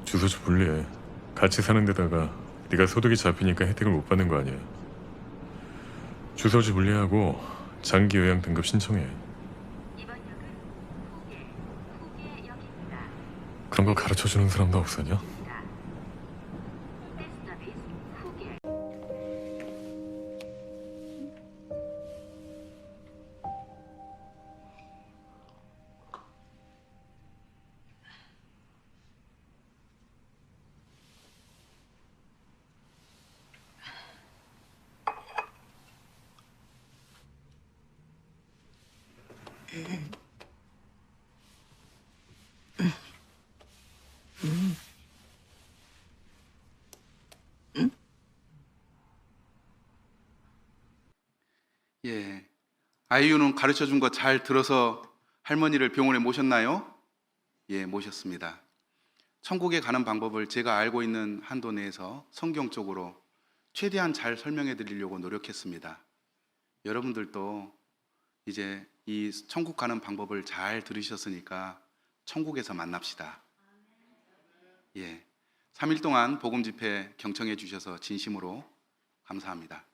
주소지 분리해. 같이 사는 데다가 네가 소득이 잡히니까 혜택을 못 받는 거 아니야. 주소지 분리하고 장기 요양 등급 신청해. 그런 거 가르쳐주는 사람도 없었냐? 예. 아이유는 가르쳐 준 거 잘 들어서 할머니를 병원에 모셨나요? 예, 모셨습니다. 천국에 가는 방법을 제가 알고 있는 한도 내에서 성경적으로 최대한 잘 설명해 드리려고 노력했습니다. 여러분들도 이제 이 천국 가는 방법을 잘 들으셨으니까 천국에서 만납시다. 예. 3일 동안 복음 집회 경청해 주셔서 진심으로 감사합니다.